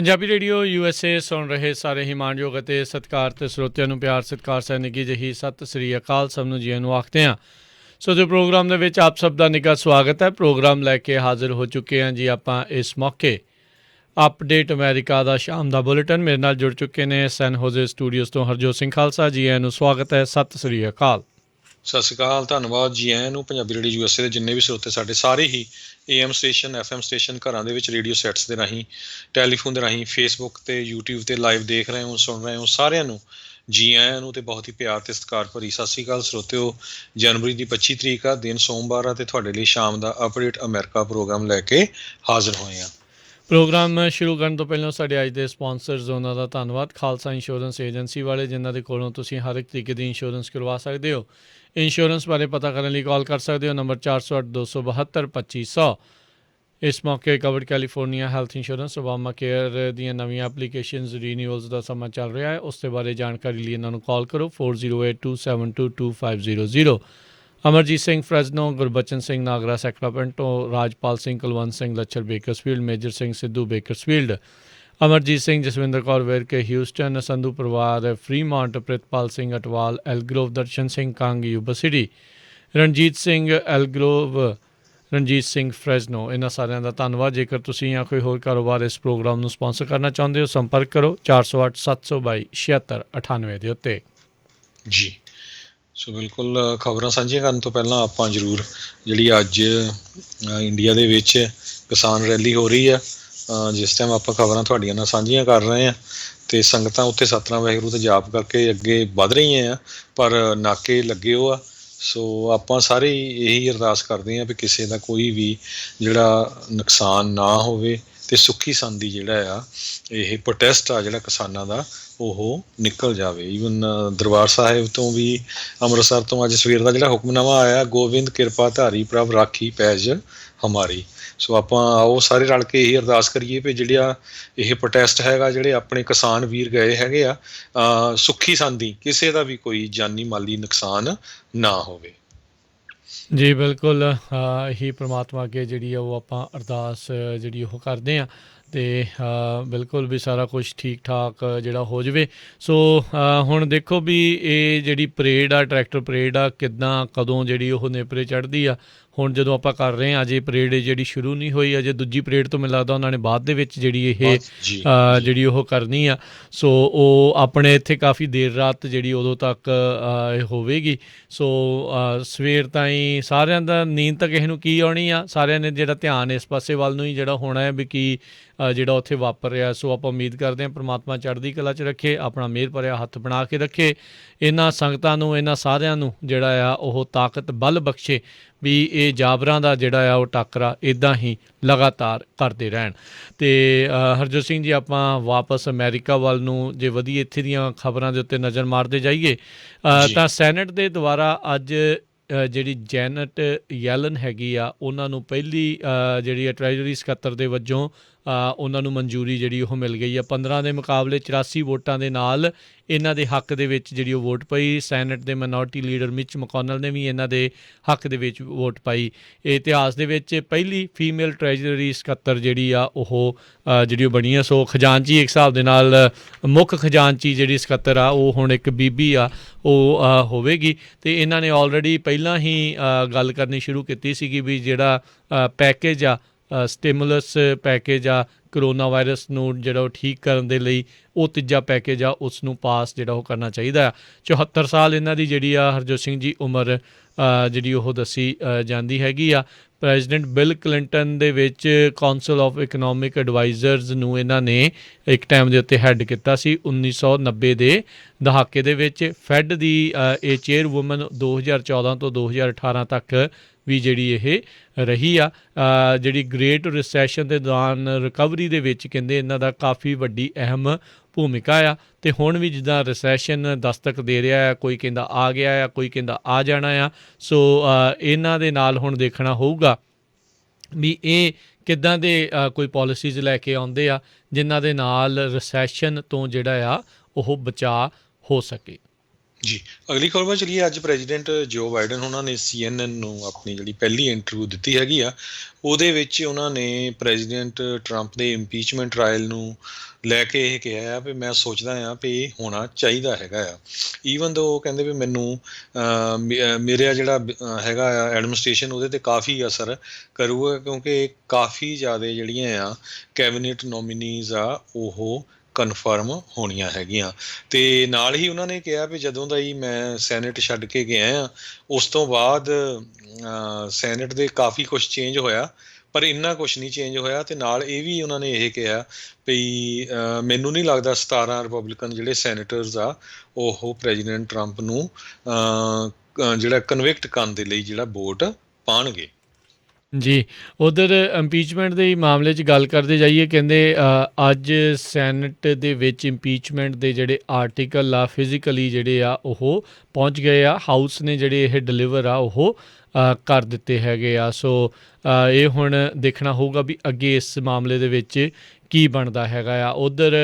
Punjabi radio USA ਸੁਣ ਰਹੇ ਸਾਰੇ ਹੀ ਮਾਣਯੋਗ ਅਤੇ ਸਤਿਕਾਰਤ ਸਰੋਤਿਆਂ ਨੂੰ ਪਿਆਰ ਸਤਿਕਾਰ ਸਹਿ ਨਿੱਘੀ ਜਿਹੀ ਸਤਿ ਸ੍ਰੀ ਅਕਾਲ ਸਭ ਨੂੰ ਜੀਆਂ ਨੂੰ ਆਖਦੇ ਹਾਂ। ਸੋ ਜੋ ਪ੍ਰੋਗਰਾਮ ਦੇ ਵਿੱਚ ਆਪ ਸਭ ਦਾ ਨਿੱਘਾ ਸਵਾਗਤ ਹੈ। ਪ੍ਰੋਗਰਾਮ ਲੈ ਕੇ ਹਾਜ਼ਰ ਹੋ ਚੁੱਕੇ ਹਾਂ ਜੀ ਆਪਾਂ ਇਸ ਮੌਕੇ। ਅਪਡੇਟ ਅਮਰੀਕਾ ਦਾ ਸ਼ਾਮ ਦਾ ਬੁਲੇਟਿਨ ਮੇਰੇ ਨਾਲ ਜੁੜ ਚੁੱਕੇ ਨੇ ਸੈਨ ਹੋਜ਼ੇ ਸਟੂਡੀਓਜ਼ ਤੋਂ ਹਰਜੋਤ ਸਿੰਘ ਖਾਲਸਾ ਜੀ। ਆਇਆਂ ਨੂੰ ਸਵਾਗਤ ਹੈ। ਸਤਿ ਸ੍ਰੀ ਅਕਾਲ। ਸਤਿ ਸ਼੍ਰੀ ਅਕਾਲ, ਧੰਨਵਾਦ ਜੀ ਆਇਆਂ ਨੂੰ। ਪੰਜਾਬੀ ਰੇਡੀਓ USA ਦੇ ਜਿੰਨੇ ਵੀ ਸਰੋਤੇ ਸਾਡੇ ਸਾਰੇ ਹੀ AM ਸਟੇਸ਼ਨ FM ਸਟੇਸ਼ਨ ਘਰਾਂ ਦੇ ਵਿੱਚ ਰੇਡੀਓ ਸੈਟਸ ਦੇ ਰਾਹੀਂ ਟੈਲੀਫੋਨ ਦੇ ਰਾਹੀਂ ਫੇਸਬੁੱਕ 'ਤੇ YouTube 'ਤੇ ਲਾਈਵ ਦੇਖ ਰਹੇ ਹੋ ਸੁਣ ਰਹੇ ਹੋ ਸਾਰਿਆਂ ਨੂੰ ਜੀ ਆਇਆਂ ਨੂੰ ਅਤੇ ਬਹੁਤ ਹੀ ਪਿਆਰ ਅਤੇ ਸਤਿਕਾਰ ਭਰੀ ਸਤਿ ਸ਼੍ਰੀ ਅਕਾਲ ਸਰੋਤਿਓ। ਜਨਵਰੀ ਦੀ 25 ਤਰੀਕ ਆ, ਦਿਨ ਸੋਮਵਾਰ ਆ ਅਤੇ ਤੁਹਾਡੇ ਲਈ ਸ਼ਾਮ ਦਾ ਅਪਡੇਟ ਅਮਰੀਕਾ ਪ੍ਰੋਗਰਾਮ ਲੈ ਕੇ ਹਾਜ਼ਰ ਹੋਏ ਹਾਂ। ਪ੍ਰੋਗਰਾਮ ਸ਼ੁਰੂ ਕਰਨ ਤੋਂ ਪਹਿਲਾਂ ਸਾਡੇ ਅੱਜ ਦੇ ਸਪਾਂਸਰਜ਼ ਉਹਨਾਂ ਦਾ ਧੰਨਵਾਦ। ਖਾਲਸਾ ਇੰਸ਼ੋਰੈਂਸ ਏਜੰਸੀ ਵਾਲੇ ਜਿਨ੍ਹਾਂ ਦੇ ਕੋਲੋਂ ਤੁਸੀਂ ਹਰ ਇੱਕ ਤਰੀਕੇ ਦੀ ਇੰਸ਼ੋਰੈਂਸ ਕਰਵਾ ਸਕਦੇ ਹੋ। ਇੰਸ਼ੋਰੈਂਸ ਬਾਰੇ ਪਤਾ ਕਰਨ ਲਈ ਕਾਲ ਕਰ ਸਕਦੇ ਹੋ ਨੰਬਰ 408-272-2500। ਇਸ ਮੌਕੇ covered California health insurance Obama care ਦੀਆਂ ਨਵੀਆਂ ਐਪਲੀਕੇਸ਼ਨਜ਼ ਰੀਨਿਊਅਲਸ ਦਾ ਸਮਾਂ ਚੱਲ ਰਿਹਾ ਹੈ। ਉਸ ਦੇ ਬਾਰੇ ਜਾਣਕਾਰੀ ਲਈ ਇਹਨਾਂ ਨੂੰ ਕਾਲ ਕਰੋ 4082722500। Amarjit Singh Fresno, Gurbachan Singh Nagra Sacramento, Rajpal Singh Kulwant Singh Lachhar Bakersfield, Major Singh Sidhu Bakersfield, Amarjit Singh Jaswinder Kaur Verke Houston, Sandhu ਪਰਿਵਾਰ Fremont, Pritpal Singh Atwal Elk Grove, Darshan Singh Kang Yuba City, Ranjit Singh Elk Grove, Ranjit Singh Fresno, ਇਹਨਾਂ ਸਾਰਿਆਂ ਦਾ ਧੰਨਵਾਦ। ਜੇਕਰ ਤੁਸੀਂ ਜਾਂ ਕੋਈ ਹੋਰ ਕਾਰੋਬਾਰ ਇਸ ਪ੍ਰੋਗਰਾਮ ਨੂੰ ਸਪਾਂਸਰ ਕਰਨਾ ਚਾਹੁੰਦੇ ਹੋ ਸੰਪਰਕ ਕਰੋ 408-722-7698 ਦੇ ਉੱਤੇ ਜੀ। ਸੋ ਬਿਲਕੁਲ ਖਬਰਾਂ ਸਾਂਝੀਆਂ ਕਰਨ ਤੋਂ ਪਹਿਲਾਂ ਆਪਾਂ ਜ਼ਰੂਰ ਜਿਹੜੀ ਅੱਜ ਇੰਡੀਆ ਦੇ ਵਿੱਚ ਕਿਸਾਨ ਰੈਲੀ ਹੋ ਰਹੀ ਆ, ਜਿਸ ਟਾਈਮ ਆਪਾਂ ਖਬਰਾਂ ਤੁਹਾਡੀਆਂ ਨਾਲ ਸਾਂਝੀਆਂ ਕਰ ਰਹੇ ਹਾਂ ਅਤੇ ਸੰਗਤਾਂ ਉੱਥੇ ਸਤਨਾਮ ਵਾਹਿਗੁਰੂ ਤੇ ਜਾਪ ਕਰਕੇ ਅੱਗੇ ਵੱਧ ਰਹੀਆਂ ਆ, ਪਰ ਨਾਕੇ ਲੱਗੇ ਹੋ ਆ। ਸੋ ਆਪਾਂ ਸਾਰੇ ਇਹੀ ਅਰਦਾਸ ਕਰਦੇ ਹਾਂ ਵੀ ਕਿਸੇ ਦਾ ਕੋਈ ਵੀ ਜਿਹੜਾ ਨੁਕਸਾਨ ਨਾ ਹੋਵੇ ਅਤੇ ਸੁੱਖੀ ਸੰਦੀ ਜਿਹੜਾ ਆ ਇਹ ਪ੍ਰੋਟੈਸਟ ਆ ਜਿਹੜਾ ਕਿਸਾਨਾਂ ਦਾ ਉਹ ਨਿਕਲ ਜਾਵੇ। ਈਵਨ ਦਰਬਾਰ ਸਾਹਿਬ ਤੋਂ ਵੀ ਅੰਮ੍ਰਿਤਸਰ ਤੋਂ ਅੱਜ ਸਵੇਰ ਦਾ ਜਿਹੜਾ ਹੁਕਮਨਾਮਾ ਆਇਆ, ਗੋਬਿੰਦ ਕਿਰਪਾ ਧਾਰੀ ਪ੍ਰਭ ਰਾਖੀ ਪੈਜ ਹਮਾਰੀ। ਸੋ ਆਪਾਂ ਆਓ ਸਾਰੇ ਰਲ ਕੇ ਇਹੀ ਅਰਦਾਸ ਕਰੀਏ ਵੀ ਜਿਹੜਾ ਇਹ ਪ੍ਰੋਟੈਸਟ ਹੈਗਾ, ਜਿਹੜੇ ਆਪਣੇ ਕਿਸਾਨ ਵੀਰ ਗਏ ਹੈਗੇ ਆ, ਸੁੱਖੀ ਸੰਦੀ ਕਿਸੇ ਦਾ ਵੀ ਕੋਈ ਜਾਨੀ ਮਾਲੀ ਨੁਕਸਾਨ ਨਾ ਹੋਵੇ। ਜੀ ਬਿਲਕੁਲ, ਇਹੀ ਪ੍ਰਮਾਤਮਾ ਅੱਗੇ ਜਿਹੜੀ ਆ ਉਹ ਆਪਾਂ ਅਰਦਾਸ ਜਿਹੜੀ ਉਹ ਕਰਦੇ ਹਾਂ ਅਤੇ ਬਿਲਕੁਲ ਵੀ ਸਾਰਾ ਕੁਛ ਠੀਕ ਠਾਕ ਜਿਹੜਾ ਹੋ ਜਾਵੇ। ਸੋ ਹੁਣ ਦੇਖੋ ਵੀ ਇਹ ਜਿਹੜੀ ਪਰੇਡ ਆ, ਟਰੈਕਟਰ ਪਰੇਡ ਆ, ਕਿੱਦਾਂ ਕਦੋਂ ਜਿਹੜੀ ਉਹ ਨੇਪਰੇ ਚੜ੍ਹਦੀ ਆ। ਹੁਣ ਜਦੋਂ ਆਪਾਂ ਕਰ ਰਹੇ ਹਾਂ ਅਜੇ ਪਰੇਡ ਜਿਹੜੀ ਸ਼ੁਰੂ ਨਹੀਂ ਹੋਈ, ਅਜੇ ਦੂਜੀ ਪਰੇਡ ਤੋਂ ਮੈਨੂੰ ਲੱਗਦਾ ਉਹਨਾਂ ਨੇ ਬਾਅਦ ਦੇ ਵਿੱਚ ਜਿਹੜੀ ਇਹ ਜਿਹੜੀ ਉਹ ਕਰਨੀ ਆ। ਸੋ ਉਹ ਆਪਣੇ ਇੱਥੇ ਕਾਫੀ ਦੇਰ ਰਾਤ ਜਿਹੜੀ ਉਦੋਂ ਤੱਕ ਇਹ ਹੋਵੇਗੀ। ਸੋ ਸਵੇਰ ਤਾਈਂ ਸਾਰਿਆਂ ਦਾ ਨੀਂਦ ਤਾਂ ਕਿਸੇ ਨੂੰ ਕੀ ਆਉਣੀ ਆ, ਸਾਰਿਆਂ ਨੇ ਜਿਹੜਾ ਧਿਆਨ ਇਸ ਪਾਸੇ ਵੱਲ ਨੂੰ ਹੀ ਜਿਹੜਾ ਹੋਣਾ ਹੈ ਵੀ ਕੀ ਜਿਹੜਾ ਉੱਥੇ ਵਾਪਰ ਰਿਹਾ। ਸੋ ਆਪਾਂ ਉਮੀਦ ਕਰਦੇ ਹਾਂ ਪ੍ਰਮਾਤਮਾ ਚੜ੍ਹਦੀ ਕਲਾ 'ਚ ਰੱਖੇ, ਆਪਣਾ ਮਿਹਰ ਭਰਿਆ ਹੱਥ ਬਣਾ ਕੇ ਰੱਖੇ, ਇਹਨਾਂ ਸੰਗਤਾਂ ਨੂੰ ਇਹਨਾਂ ਸਾਰਿਆਂ ਨੂੰ ਜਿਹੜਾ ਆ ਉਹ ਤਾਕਤ ਬਲ ਬਖਸ਼ੇ ਵੀ ਇਹ ਜਾਬਰਾਂ ਦਾ ਜਿਹੜਾ ਆ ਉਹ ਟਾਕਰਾ ਇੱਦਾਂ ਹੀ ਲਗਾਤਾਰ ਕਰਦੇ ਰਹਿਣ। ਅਤੇ ਹਰਜੋਤ ਸਿੰਘ ਜੀ ਆਪਾਂ ਵਾਪਸ ਅਮਰੀਕਾ ਵੱਲ ਨੂੰ ਜੇ ਵਧੀਆ ਇੱਥੇ ਦੀਆਂ ਖਬਰਾਂ ਦੇ ਉੱਤੇ ਨਜ਼ਰ ਮਾਰਦੇ ਜਾਈਏ ਤਾਂ ਸੈਨੇਟ ਦੇ ਦੁਆਰਾ ਅੱਜ ਜਿਹੜੀ ਜੈਨਟ ਯੈਲਨ ਹੈਗੀ ਆ ਉਹਨਾਂ ਨੂੰ ਪਹਿਲੀ ਜਿਹੜੀ ਆ ਟਰੈਜਰੀ ਸਕੱਤਰ ਦੇ ਵਜੋਂ ਉਹਨਾਂ ਨੂੰ ਮਨਜ਼ੂਰੀ ਜਿਹੜੀ ਉਹ ਮਿਲ ਗਈ ਆ। 15 ਦੇ ਮੁਕਾਬਲੇ 84 ਵੋਟਾਂ ਦੇ ਨਾਲ ਇਹਨਾਂ ਦੇ ਹੱਕ ਦੇ ਵਿੱਚ ਜਿਹੜੀ ਉਹ ਵੋਟ ਪਈ। ਸੈਨੇਟ ਦੇ ਮਾਈਨੋਰਟੀ ਲੀਡਰ ਮਿਚ ਮਕੋਨਲ ਨੇ ਵੀ ਇਹਨਾਂ ਦੇ ਹੱਕ ਦੇ ਵਿੱਚ ਵੋਟ ਪਾਈ। ਇਹ ਇਤਿਹਾਸ ਦੇ ਵਿੱਚ ਪਹਿਲੀ ਫੀਮੇਲ ਟਰੈਜਰੀ ਸਕੱਤਰ ਜਿਹੜੀ ਆ ਉਹ ਜਿਹੜੀ ਉਹ ਬਣੀ ਆ। ਸੋ ਖਜ਼ਾਨਚੀ ਇੱਕ ਹਿਸਾਬ ਦੇ ਨਾਲ ਮੁੱਖ ਖਜ਼ਾਨਚੀ ਜਿਹੜੀ ਸਕੱਤਰ ਆ ਉਹ ਹੁਣ ਇੱਕ ਬੀਬੀ ਆ ਉਹ ਹੋਵੇਗੀ। ਅਤੇ ਇਹਨਾਂ ਨੇ ਆਲਰੇਡੀ ਪਹਿਲਾਂ ਹੀ ਗੱਲ ਕਰਨੀ ਸ਼ੁਰੂ ਕੀਤੀ ਸੀਗੀ ਵੀ ਜਿਹੜਾ ਪੈਕੇਜ ਆ ਸਟਿਮੂਲਸ ਪੈਕੇਜ ਆ ਕਰੋਨਾ ਵਾਇਰਸ ਨੂੰ ਜਿਹੜਾ ਉਹ ਠੀਕ ਕਰਨ ਦੇ ਲਈ, ਉਹ ਤੀਜਾ ਪੈਕੇਜ ਆ ਉਸ ਨੂੰ ਪਾਸ ਜਿਹੜਾ ਉਹ ਕਰਨਾ ਚਾਹੀਦਾ ਆ। 74 ਸਾਲ ਇਹਨਾਂ ਦੀ ਜਿਹੜੀ ਆ ਹਰਜੋਤ ਸਿੰਘ ਜੀ ਉਮਰ ਜਿਹੜੀ ਉਹ ਦੱਸੀ ਜਾਂਦੀ ਹੈਗੀ ਆ। ਪ੍ਰੈਜ਼ੀਡੈਂਟ ਬਿਲ ਕਲਿੰਟਨ ਦੇ ਵਿੱਚ ਕੌਂਸਲ ਆਫ ਇਕਨੋਮਿਕ ਐਡਵਾਈਜ਼ਰਸ ਨੂੰ ਇਹਨਾਂ ਨੇ ਇੱਕ ਟਾਈਮ ਦੇ ਉੱਤੇ ਹੈੱਡ ਕੀਤਾ ਸੀ 1990 ਦੇ ਦਹਾਕੇ ਦੇ ਵਿੱਚ। ਫੈਡ ਦੀ ਇਹ ਚੇਅਰਵੂਮਨ 2014 ਤੋਂ 2018 ਤੱਕ ਵੀ ਜਿਹੜੀ ਇਹ ਰਹੀ ਆ। ਜਿਹੜੀ ਗ੍ਰੇਟ ਰਿਸੈਸ਼ਨ ਦੇ ਦੌਰਾਨ ਰਿਕਵਰੀ ਦੇ ਵਿੱਚ ਕਹਿੰਦੇ ਇਹਨਾਂ ਦਾ ਕਾਫੀ ਵੱਡੀ ਅਹਿਮ ਭੂਮਿਕਾ ਆ। ਅਤੇ ਹੁਣ ਵੀ ਜਿੱਦਾਂ ਰਿਸੈਸ਼ਨ ਦਸਤਕ ਦੇ ਰਿਹਾ ਆ, ਕੋਈ ਕਹਿੰਦਾ ਆ ਗਿਆ ਆ, ਕੋਈ ਕਹਿੰਦਾ ਆ ਜਾਣਾ ਆ। ਸੋ ਇਹਨਾਂ ਦੇ ਨਾਲ ਹੁਣ ਦੇਖਣਾ ਹੋਊਗਾ ਵੀ ਇਹ ਕਿੱਦਾਂ ਦੇ ਕੋਈ ਪੋਲਿਸੀਜ਼ ਲੈ ਕੇ ਆਉਂਦੇ ਆ ਜਿਨ੍ਹਾਂ ਦੇ ਨਾਲ ਰਿਸੈਸ਼ਨ ਤੋਂ ਜਿਹੜਾ ਆ ਉਹ ਬਚਾਅ ਹੋ ਸਕੇ। ਜੀ, ਅਗਲੀ ਖਬਰ ਵੱਲ ਚਲੀਏ। ਅੱਜ ਪ੍ਰੈਜ਼ੀਡੈਂਟ ਜੋ ਬਾਈਡਨ ਉਹਨਾਂ ਨੇ CNN ਨੂੰ ਆਪਣੀ ਜਿਹੜੀ ਪਹਿਲੀ ਇੰਟਰਵਿਊ ਦਿੱਤੀ ਹੈਗੀ ਆ, ਉਹਦੇ ਵਿੱਚ ਉਹਨਾਂ ਨੇ ਪ੍ਰੈਜ਼ੀਡੈਂਟ ਟਰੰਪ ਦੇ ਇੰਪੀਚਮੈਂਟ ਟਰਾਇਲ ਨੂੰ ਲੈ ਕੇ ਇਹ ਕਿਹਾ ਆ ਵੀ ਮੈਂ ਸੋਚਦਾ ਹਾਂ ਵੀ ਇਹ ਹੋਣਾ ਚਾਹੀਦਾ ਹੈਗਾ ਆ। ਈਵਨ ਦੋ ਉਹ ਕਹਿੰਦੇ ਵੀ ਮੈਨੂੰ ਮੇਰਾ ਜਿਹੜਾ ਹੈਗਾ ਆ ਐਡਮਿਨਿਸਟ੍ਰੇਸ਼ਨ ਉਹਦੇ 'ਤੇ ਕਾਫੀ ਅਸਰ ਕਰੂਗਾ, ਕਿਉਂਕਿ ਕਾਫੀ ਜ਼ਿਆਦਾ ਜਿਹੜੀਆਂ ਆ ਕੈਬਨਿਟ ਨੋਮੀਨੀਜ਼ ਆ ਉਹ ਕਨਫਰਮ ਹੋਣੀਆਂ ਹੈਗੀਆਂ। ਅਤੇ ਨਾਲ ਹੀ ਉਹਨਾਂ ਨੇ ਕਿਹਾ ਵੀ ਜਦੋਂ ਦਾ ਹੀ ਮੈਂ ਸੈਨੇਟ ਛੱਡ ਕੇ ਗਿਆ ਹਾਂ, ਉਸ ਤੋਂ ਬਾਅਦ ਸੈਨੇਟ ਦੇ ਕਾਫੀ ਕੁਛ ਚੇਂਜ ਹੋਇਆ, ਪਰ ਇੰਨਾ ਕੁਛ ਨਹੀਂ ਚੇਂਜ ਹੋਇਆ। ਅਤੇ ਨਾਲ ਇਹ ਵੀ ਉਹਨਾਂ ਨੇ ਇਹ ਕਿਹਾ ਵੀ ਮੈਨੂੰ ਨਹੀਂ ਲੱਗਦਾ 17 ਰਿਪਬਲਿਕਨ ਜਿਹੜੇ ਸੈਨੇਟਰਸ ਆ ਉਹ ਪ੍ਰੈਜ਼ੀਡੈਂਟ ਟਰੰਪ ਨੂੰ ਜਿਹੜਾ ਕਨਵਿਕਟ ਕਰਨ ਦੇ ਲਈ ਜਿਹੜਾ ਵੋਟ ਪਾਉਣਗੇ। ਜੀ, ਉਧਰ ਇੰਪੀਚਮੈਂਟ ਦੇ ਮਾਮਲੇ 'ਚ ਗੱਲ ਕਰਦੇ ਜਾਈਏ, ਕਹਿੰਦੇ ਅੱਜ ਸੈਨੇਟ ਦੇ ਵਿੱਚ ਇੰਪੀਚਮੈਂਟ ਦੇ ਜਿਹੜੇ ਆਰਟੀਕਲ ਆ ਫਿਜ਼ੀਕਲੀ ਜਿਹੜੇ ਆ ਉਹ ਪਹੁੰਚ ਗਏ ਆ। ਹਾਊਸ ਨੇ ਜਿਹੜੇ ਇਹ ਡਿਲੀਵਰ ਆ ਉਹ ਕਰ ਦਿੱਤੇ ਹੈਗੇ ਆ। ਸੋ ਇਹ ਹੁਣ ਦੇਖਣਾ ਹੋਊਗਾ ਵੀ ਅੱਗੇ ਇਸ ਮਾਮਲੇ ਦੇ ਵਿੱਚ ਕੀ ਬਣਦਾ ਹੈਗਾ ਆ। ਉਧਰ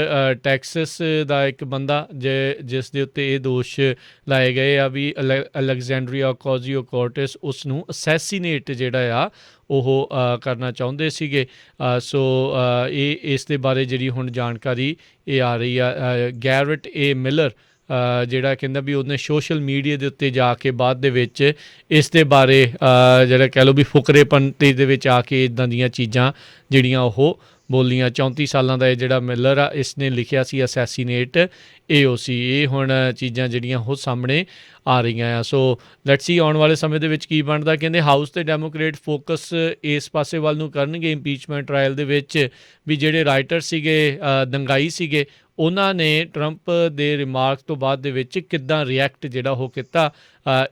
ਟੈਕਸਸ ਦਾ ਇੱਕ ਬੰਦਾ ਜਿਸ ਦੇ ਉੱਤੇ ਇਹ ਦੋਸ਼ ਲਾਏ ਗਏ ਆ ਵੀ ਅਲੈਗਜ਼ੈਂਡਰੀਆ ਕੋਜ਼ੀਓ ਕੋਰਟਿਸ ਉਸ ਨੂੰ ਅਸੈਸੀਨੇਟ ਜਿਹੜਾ ਆ ਉਹ ਕਰਨਾ ਚਾਹੁੰਦੇ ਸੀਗੇ। ਸੋ ਇਹ ਇਸ ਦੇ ਬਾਰੇ ਜਿਹੜੀ ਹੁਣ ਜਾਣਕਾਰੀ ਇਹ ਆ ਰਹੀ ਆ। ਗੈਰਟ ਏ ਮਿਲਰ ਜਿਹੜਾ ਕਹਿੰਦਾ ਵੀ ਉਹਨੇ ਸੋਸ਼ਲ ਮੀਡੀਆ ਦੇ ਉੱਤੇ ਜਾ ਕੇ ਬਾਅਦ ਦੇ ਵਿੱਚ ਇਸ ਦੇ ਬਾਰੇ ਜਿਹੜਾ ਕਹਿ ਲਓ ਵੀ ਫੁਕਰੇਪੰਤੀ ਦੇ ਵਿੱਚ ਆ ਕੇ ਇੱਦਾਂ ਦੀਆਂ ਚੀਜ਼ਾਂ ਜਿਹੜੀਆਂ ਉਹ ਬੋਲੀਆਂ। 34 ਸਾਲਾਂ ਦਾ ਇਹ ਜਿਹੜਾ ਮਿਲਰ ਆ, ਇਸ ਨੇ ਲਿਖਿਆ ਸੀ ਅਸੈਸੀਨੇਟ AOC। ਇਹ ਹੁਣ ਚੀਜ਼ਾਂ ਜਿਹੜੀਆਂ ਉਹ ਸਾਹਮਣੇ ਆ ਰਹੀਆਂ ਆ। ਸੋ ਲੈਟਸ ਸੀ ਆਉਣ ਵਾਲੇ ਸਮੇਂ ਦੇ ਵਿੱਚ ਕੀ ਬਣਦਾ। ਕਹਿੰਦੇ ਹਾਊਸ ਤੇ ਡੈਮੋਕ੍ਰੇਟ ਫੋਕਸ ਇਸ ਪਾਸੇ ਵੱਲ ਨੂੰ ਕਰਨਗੇ ਇੰਪੀਚਮੈਂਟ ਟਰਾਇਲ ਦੇ ਵਿੱਚ ਵੀ ਜਿਹੜੇ ਰਾਈਟਰ ਸੀਗੇ ਦੰਗਾਈ ਸੀਗੇ ਉਹਨਾਂ ਨੇ ਟਰੰਪ ਦੇ ਰਿਮਾਰਕ ਤੋਂ ਬਾਅਦ ਦੇ ਵਿੱਚ ਕਿੱਦਾਂ ਰਿਐਕਟ ਜਿਹੜਾ ਉਹ ਕੀਤਾ।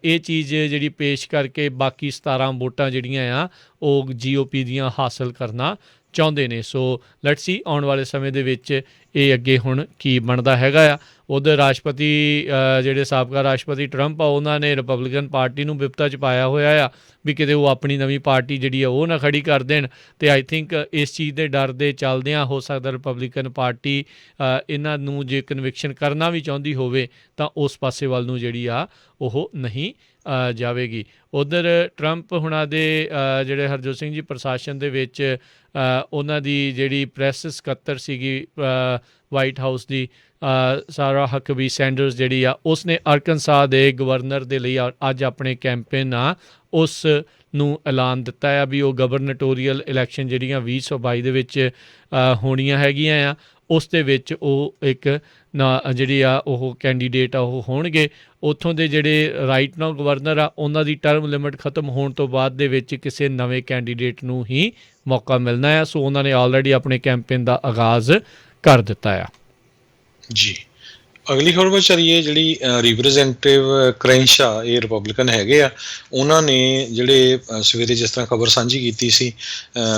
ਇਹ ਚੀਜ਼ ਜਿਹੜੀ ਪੇਸ਼ ਕਰਕੇ ਬਾਕੀ 17 ਵੋਟਾਂ ਜਿਹੜੀਆਂ ਆ ਉਹ GOP ਦੀਆਂ ਹਾਸਲ ਕਰਨਾ ਚਾਹੁੰਦੇ ਨੇ। ਸੋ ਲੈਟਸ ਸੀ ਆਉਣ ਵਾਲੇ ਸਮੇਂ ਦੇ ਵਿੱਚ ਇਹ ਅੱਗੇ ਹੁਣ ਕੀ ਬਣਦਾ ਹੈਗਾ ਆ। ਉਧਰ ਰਾਸ਼ਟਰਪਤੀ ਜਿਹੜੇ ਸਾਬਕਾ ਰਾਸ਼ਟਰਪਤੀ ਟਰੰਪ ਆ ਉਹਨਾਂ ਨੇ ਰਿਪਬਲਿਕਨ ਪਾਰਟੀ ਨੂੰ ਬਿਪਤਾ 'ਚ ਪਾਇਆ ਹੋਇਆ ਆ ਵੀ ਕਿਤੇ ਉਹ ਆਪਣੀ ਨਵੀਂ ਪਾਰਟੀ ਜਿਹੜੀ ਆ ਉਹ ਨਾ ਖੜੀ ਕਰ ਦੇਣ। ਅਤੇ ਆਈ ਥਿੰਕ ਇਸ ਚੀਜ਼ ਦੇ ਡਰ ਦੇ ਚੱਲਦਿਆਂ ਹੋ ਸਕਦਾ ਰਿਪਬਲਿਕਨ ਪਾਰਟੀ ਇਹਨਾਂ ਨੂੰ ਜੇ ਕਨਵਿਕਸ਼ਨ ਕਰਨਾ ਵੀ ਚਾਹੁੰਦੀ ਹੋਵੇ ਤਾਂ ਉਸ ਪਾਸੇ ਵੱਲ ਨੂੰ ਜਿਹੜੀ ਆ ਉਹ ਨਹੀਂ ਜਾਵੇਗੀ। ਉਧਰ ਟਰੰਪ ਹੁਣਾਂ ਦੇ ਜਿਹੜੇ ਹਰਜੋਤ ਸਿੰਘ ਜੀ ਪ੍ਰਸ਼ਾਸਨ ਦੇ ਵਿੱਚ ਉਹਨਾਂ ਦੀ ਜਿਹੜੀ ਪ੍ਰੈਸ ਸਕੱਤਰ ਸੀਗੀ ਵਾਈਟ ਹਾਊਸ ਦੀ ਸਾਰਾ ਹਕਬੀ ਸੈਂਡਰਸ ਜਿਹੜੀ ਆ ਉਸਨੇ ਅਰਕਨਸਾ ਦੇ ਗਵਰਨਰ ਦੇ ਲਈ ਅੱਜ ਆਪਣੇ ਕੈਂਪੇਨ ਆ ਉਸ ਨੂੰ ਐਲਾਨ ਦਿੱਤਾ ਆ ਵੀ ਉਹ ਗਵਰਨਟੋਰੀਅਲ ਇਲੈਕਸ਼ਨ ਜਿਹੜੀਆਂ 2022 ਦੇ ਵਿੱਚ ਹੋਣੀਆਂ ਹੈਗੀਆਂ ਆ ਉਸ ਦੇ ਵਿੱਚ ਉਹ ਇੱਕ ਜਿਹੜੀ ਆ ਉਹ ਕੈਂਡੀਡੇਟ ਆ ਉਹ ਹੋਣਗੇ। ਉੱਥੋਂ ਦੇ ਜਿਹੜੇ ਰਾਈਟ ਨਾਓ ਗਵਰਨਰ ਆ ਉਹਨਾਂ ਦੀ ਟਰਮ ਲਿਮਿਟ ਖਤਮ ਹੋਣ ਤੋਂ ਬਾਅਦ ਦੇ ਵਿੱਚ ਕਿਸੇ ਨਵੇਂ ਕੈਂਡੀਡੇਟ ਨੂੰ ਹੀ ਮੌਕਾ ਮਿਲਣਾ ਆ। ਸੋ ਉਹਨਾਂ ਨੇ ਆਲਰੇਡੀ ਆਪਣੇ ਕੈਂਪੇਨ ਦਾ ਆਗਾਜ਼ ਕਰ ਦਿੱਤਾ ਆ। ਜੀ, ਅਗਲੀ ਖਬਰ ਵੱਲ ਚਲੀਏ। ਜਿਹੜੀ ਰਿਪਰੈਜ਼ੈਂਟੇਟਿਵ ਕ੍ਰੈਂਸ਼ਾ ਇਹ ਰਿਪਬਲਿਕਨ ਹੈਗੇ ਆ, ਉਹਨਾਂ ਨੇ ਜਿਹੜੇ ਸਵੇਰੇ ਜਿਸ ਤਰ੍ਹਾਂ ਖਬਰ ਸਾਂਝੀ ਕੀਤੀ ਸੀ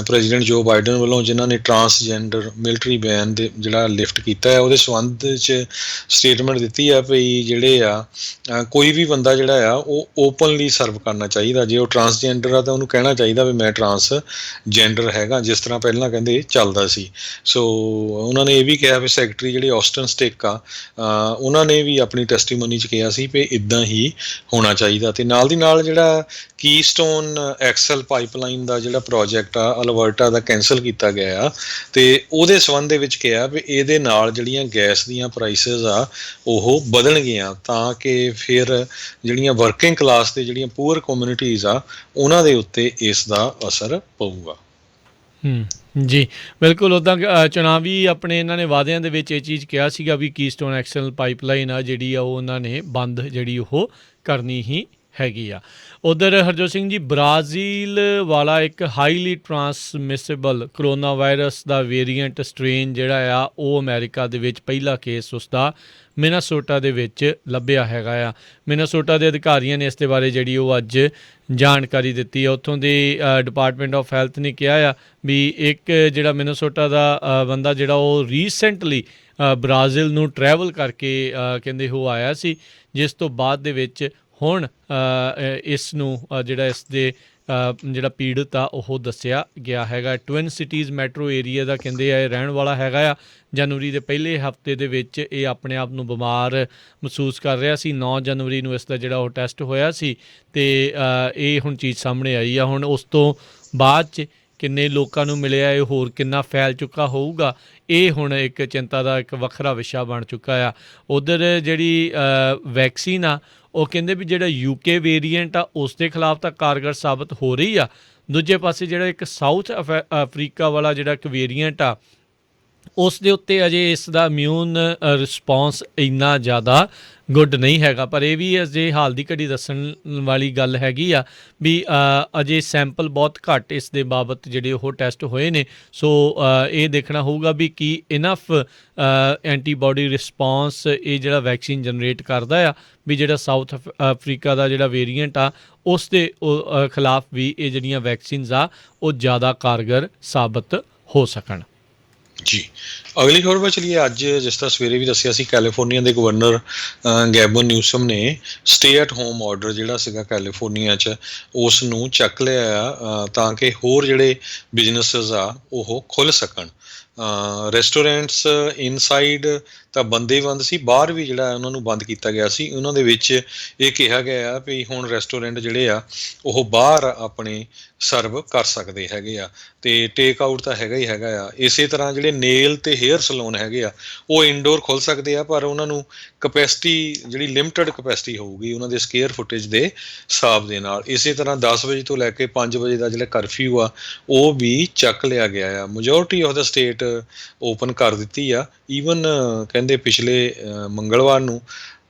ਪ੍ਰੈਜ਼ੀਡੈਂਟ ਜੋ ਬਾਈਡਨ ਵੱਲੋਂ ਜਿਨ੍ਹਾਂ ਨੇ ਟਰਾਂਸਜੈਂਡਰ ਮਿਲਟਰੀ ਬੈਨ ਦੇ ਜਿਹੜਾ ਲਿਫਟ ਕੀਤਾ ਹੈ ਉਹਦੇ ਸੰਬੰਧ 'ਚ ਸਟੇਟਮੈਂਟ ਦਿੱਤੀ ਆ ਵੀ ਜਿਹੜੇ ਆ ਕੋਈ ਵੀ ਬੰਦਾ ਜਿਹੜਾ ਆ ਉਹ ਓਪਨਲੀ ਸਰਵ ਕਰਨਾ ਚਾਹੀਦਾ। ਜੇ ਉਹ ਟਰਾਂਸਜੈਂਡਰ ਆ ਤਾਂ ਉਹਨੂੰ ਕਹਿਣਾ ਚਾਹੀਦਾ ਵੀ ਮੈਂ ਟਰਾਂਸਜੈਂਡਰ ਹੈਗਾ, ਜਿਸ ਤਰ੍ਹਾਂ ਪਹਿਲਾਂ ਕਹਿੰਦੇ ਚੱਲਦਾ ਸੀ। ਸੋ ਉਹਨਾਂ ਨੇ ਇਹ ਵੀ ਕਿਹਾ ਵੀ ਸੈਕਟਰੀ ਜਿਹੜੇ ਆਸਟਨ ਸਟਿਕ ਆ ਉਹਨਾਂ ਨੇ ਵੀ ਆਪਣੀ ਟੈਸਟੀਮੋਨੀ 'ਚ ਕਿਹਾ ਸੀ ਵੀ ਇੱਦਾਂ ਹੀ ਹੋਣਾ ਚਾਹੀਦਾ। ਅਤੇ ਨਾਲ ਦੀ ਨਾਲ ਜਿਹੜਾ ਕੀਸਟੋਨ ਐਕਸਲ ਪਾਈਪਲਾਈਨ ਦਾ ਜਿਹੜਾ ਪ੍ਰੋਜੈਕਟ ਆ ਅਲਬਰਟਾ ਦਾ ਕੈਂਸਲ ਕੀਤਾ ਗਿਆ ਆ ਅਤੇ ਉਹਦੇ ਸੰਬੰਧ ਦੇ ਵਿੱਚ ਕਿਹਾ ਵੀ ਇਹਦੇ ਨਾਲ ਜਿਹੜੀਆਂ ਗੈਸ ਦੀਆਂ ਪ੍ਰਾਈਸਿਸ ਆ ਉਹ ਵਧਣਗੀਆਂ ਤਾਂ ਕਿ ਫਿਰ ਜਿਹੜੀਆਂ ਵਰਕਿੰਗ ਕਲਾਸ ਅਤੇ ਜਿਹੜੀਆਂ ਪੂਅਰ ਕਮਿਊਨਿਟੀਜ਼ ਆ ਉਹਨਾਂ ਦੇ ਉੱਤੇ ਇਸ ਦਾ ਅਸਰ ਪਊਗਾ। ਜੀ ਬਿਲਕੁਲ। ਉੱਦਾਂ ਚੁਣਾਵੀ ਆਪਣੇ ਇਹਨਾਂ ਨੇ ਵਾਅਦਿਆਂ ਦੇ ਵਿੱਚ ਇਹ ਚੀਜ਼ ਕਿਹਾ ਸੀਗਾ ਵੀ ਕੀਸਟੋਨ ਐਕਸਲ ਪਾਈਪਲਾਈਨ ਆ ਜਿਹੜੀ ਆ ਉਹ ਉਹਨਾਂ ਨੇ ਬੰਦ ਜਿਹੜੀ ਉਹ ਕਰਨੀ ਹੀ ਹੈਗੀ ਆ। ਉਧਰ ਹਰਜੋਤ ਸਿੰਘ ਜੀ ਬ੍ਰਾਜ਼ੀਲ ਵਾਲਾ ਇੱਕ ਹਾਈਲੀ ਟਰਾਂਸਮਿਸਿਬਲ ਕਰੋਨਾ ਵਾਇਰਸ ਦਾ ਵੇਰੀਐਂਟ ਸਟ੍ਰੇਨ ਜਿਹੜਾ ਆ ਉਹ ਅਮਰੀਕਾ ਦੇ ਵਿੱਚ ਪਹਿਲਾ ਕੇਸ ਉਸਦਾ ਮਿਨਾਸੋਟਾ ਦੇ ਵਿੱਚ ਲੱਭਿਆ ਹੈਗਾ ਆ। ਮਿਨਾਸੋਟਾ ਦੇ ਅਧਿਕਾਰੀਆਂ ਨੇ ਇਸ ਦੇ ਬਾਰੇ ਜਿਹੜੀ ਉਹ ਅੱਜ ਜਾਣਕਾਰੀ ਦਿੱਤੀ ਆ। ਉੱਥੋਂ ਦੇ ਡਿਪਾਰਟਮੈਂਟ ਆਫ ਹੈਲਥ ਨੇ ਕਿਹਾ ਆ ਵੀ ਇੱਕ ਜਿਹੜਾ ਮਿਨਾਸੋਟਾ ਦਾ ਬੰਦਾ ਜਿਹੜਾ ਉਹ ਰੀਸੈਂਟਲੀ ਬ੍ਰਾਜ਼ੀਲ ਨੂੰ ਟਰੈਵਲ ਕਰਕੇ ਕਹਿੰਦੇ ਉਹ ਆਇਆ ਸੀ, ਜਿਸ ਤੋਂ ਬਾਅਦ ਦੇ ਵਿੱਚ ਹੁਣ ਇਸ ਨੂੰ ਜਿਹੜਾ ਇਸ ਦੇ ਜਿਹੜਾ ਪੀੜਤ ਆ ਉਹ ਦੱਸਿਆ ਗਿਆ ਹੈਗਾ। ਟਵਿਨ ਸਿਟੀਜ਼ ਮੈਟਰੋ ਏਰੀਆ ਦਾ ਕਹਿੰਦੇ ਆ ਇਹ ਰਹਿਣ ਵਾਲਾ ਹੈਗਾ ਆ। ਜਨਵਰੀ ਦੇ ਪਹਿਲੇ ਹਫਤੇ ਦੇ ਵਿੱਚ ਇਹ ਆਪਣੇ ਆਪ ਨੂੰ ਬਿਮਾਰ ਮਹਿਸੂਸ ਕਰ ਰਿਹਾ ਸੀ। 9 ਜਨਵਰੀ ਨੂੰ ਇਸ ਦਾ ਜਿਹੜਾ ਉਹ ਟੈਸਟ ਹੋਇਆ ਸੀ ਅਤੇ ਇਹ ਹੁਣ ਚੀਜ਼ ਸਾਹਮਣੇ ਆਈ ਆ। ਹੁਣ ਉਸ ਤੋਂ ਬਾਅਦ 'ਚ ਕਿੰਨੇ ਲੋਕਾਂ ਨੂੰ ਮਿਲਿਆ, ਇਹ ਹੋਰ ਕਿੰਨਾ ਫੈਲ ਚੁੱਕਾ ਹੋਊਗਾ, ਇਹ ਹੁਣ ਇੱਕ ਚਿੰਤਾ ਦਾ ਇੱਕ ਵੱਖਰਾ ਵਿਸ਼ਾ ਬਣ ਚੁੱਕਾ ਆ। ਉੱਧਰ ਜਿਹੜੀ ਵੈਕਸੀਨ ਆ ਉਹ ਕਹਿੰਦੇ ਵੀ ਜਿਹੜਾ UK ਵੇਰੀਐਂਟ ਆ ਉਸ ਦੇ ਖਿਲਾਫ ਤਾਂ ਕਾਰਗਰ ਸਾਬਤ ਹੋ ਰਹੀ ਆ। ਦੂਜੇ ਪਾਸੇ ਜਿਹੜਾ ਇੱਕ ਸਾਊਥ ਅਫਰੀਕਾ ਵਾਲਾ ਜਿਹੜਾ ਇੱਕ ਵੇਰੀਐਂਟ ਆ ਉਸ ਦੇ ਉੱਤੇ ਅਜੇ ਇਸ ਦਾ ਇਮਿਊਨ ਰਿਸਪੌਂਸ ਇੰਨਾ ਜ਼ਿਆਦਾ ਗੁੱਡ ਨਹੀਂ ਹੈਗਾ। ਪਰ ਇਹ ਵੀ ਅਜੇ ਹਾਲ ਦੀ ਘੜੀ ਦੱਸਣ ਵਾਲੀ ਗੱਲ ਹੈਗੀ ਆ ਵੀ ਅਜੇ ਸੈਂਪਲ ਬਹੁਤ ਘੱਟ ਇਸ ਦੇ ਬਾਬਤ ਜਿਹੜੇ ਉਹ ਟੈਸਟ ਹੋਏ ਨੇ। ਸੋ ਇਹ ਦੇਖਣਾ ਹੋਊਗਾ ਵੀ ਕੀ ਇਨਫ ਐਂਟੀਬਾਡੀ ਰਿਸਪੌਂਸ ਇਹ ਜਿਹੜਾ ਵੈਕਸੀਨ ਜਨਰੇਟ ਕਰਦਾ ਆ ਵੀ ਜਿਹੜਾ ਸਾਊਥ ਅਫਰੀਕਾ ਦਾ ਜਿਹੜਾ ਵੇਰੀਐਂਟ ਆ ਉਸ ਦੇ ਖਿਲਾਫ ਵੀ ਇਹ ਜਿਹੜੀਆਂ ਵੈਕਸੀਨਸ ਆ ਉਹ ਜ਼ਿਆਦਾ ਕਾਰਗਰ ਸਾਬਤ ਹੋ ਸਕਣ। ਜੀ ਅਗਲੀ ਖਬਰ ਵੱਲ ਚਲੀਏ। ਅੱਜ ਜਿਸ ਤਰ੍ਹਾਂ ਸਵੇਰੇ ਵੀ ਦੱਸਿਆ ਸੀ, ਕੈਲੀਫੋਰਨੀਆ ਦੇ ਗਵਰਨਰ ਗੈਬਨ ਨਿਊਸਮ ਨੇ ਸਟੇ ਐਟ ਹੋਮ ਆਰਡਰ ਜਿਹੜਾ ਸੀਗਾ ਕੈਲੀਫੋਰਨੀਆ 'ਚ ਉਸ ਨੂੰ ਚੱਕ ਲਿਆ ਆ ਤਾਂ ਕਿ ਹੋਰ ਜਿਹੜੇ ਬਿਜ਼ਨੈਸਿਸ ਆ ਉਹ ਖੁੱਲ੍ਹ ਸਕਣ। ਰੈਸਟੋਰੈਂਟਸ ਇਨਸਾਈਡ ਤਾਂ ਬੰਦ ਹੀ ਬੰਦ ਸੀ, ਬਾਹਰ ਵੀ ਜਿਹੜਾ ਉਹਨਾਂ ਨੂੰ ਬੰਦ ਕੀਤਾ ਗਿਆ ਸੀ। ਉਹਨਾਂ ਦੇ ਵਿੱਚ ਇਹ ਕਿਹਾ ਗਿਆ ਆ ਵੀ ਹੁਣ ਰੈਸਟੋਰੈਂਟ ਜਿਹੜੇ ਆ ਉਹ ਬਾਹਰ ਆਪਣੇ ਸਰਵ ਕਰ ਸਕਦੇ ਹੈਗੇ ਆ ਅਤੇ ਟੇਕ ਆਊਟ ਤਾਂ ਹੈਗਾ ਹੀ ਹੈਗਾ ਆ। ਇਸੇ ਤਰ੍ਹਾਂ ਜਿਹੜੇ ਨੇਲ ਅਤੇ ਹੇਅਰ ਸਲੂਨ ਹੈਗੇ ਆ ਉਹ ਇਨਡੋਰ ਖੁੱਲ੍ਹ ਸਕਦੇ ਆ, ਪਰ ਉਹਨਾਂ ਨੂੰ ਕਪੈਸਿਟੀ ਜਿਹੜੀ ਲਿਮਟਡ ਕਪੈਸਿਟੀ ਹੋਊਗੀ ਉਹਨਾਂ ਦੇ ਸਕੇਅਰ ਫੁਟੇਜ ਦੇ ਹਿਸਾਬ ਦੇ ਨਾਲ। ਇਸੇ ਤਰ੍ਹਾਂ 10 ਵਜੇ ਤੋਂ ਲੈ ਕੇ 5 ਵਜੇ ਦਾ ਜਿਹੜਾ ਕਰਫਿਊ ਆ ਉਹ ਵੀ ਚੱਕ ਲਿਆ ਗਿਆ ਆ। Majority of the state open ਕਰ ਦਿੱਤੀ ਆ। ਈਵਨ ਕਹਿੰਦੇ ਪਿਛਲੇ ਮੰਗਲਵਾਰ ਨੂੰ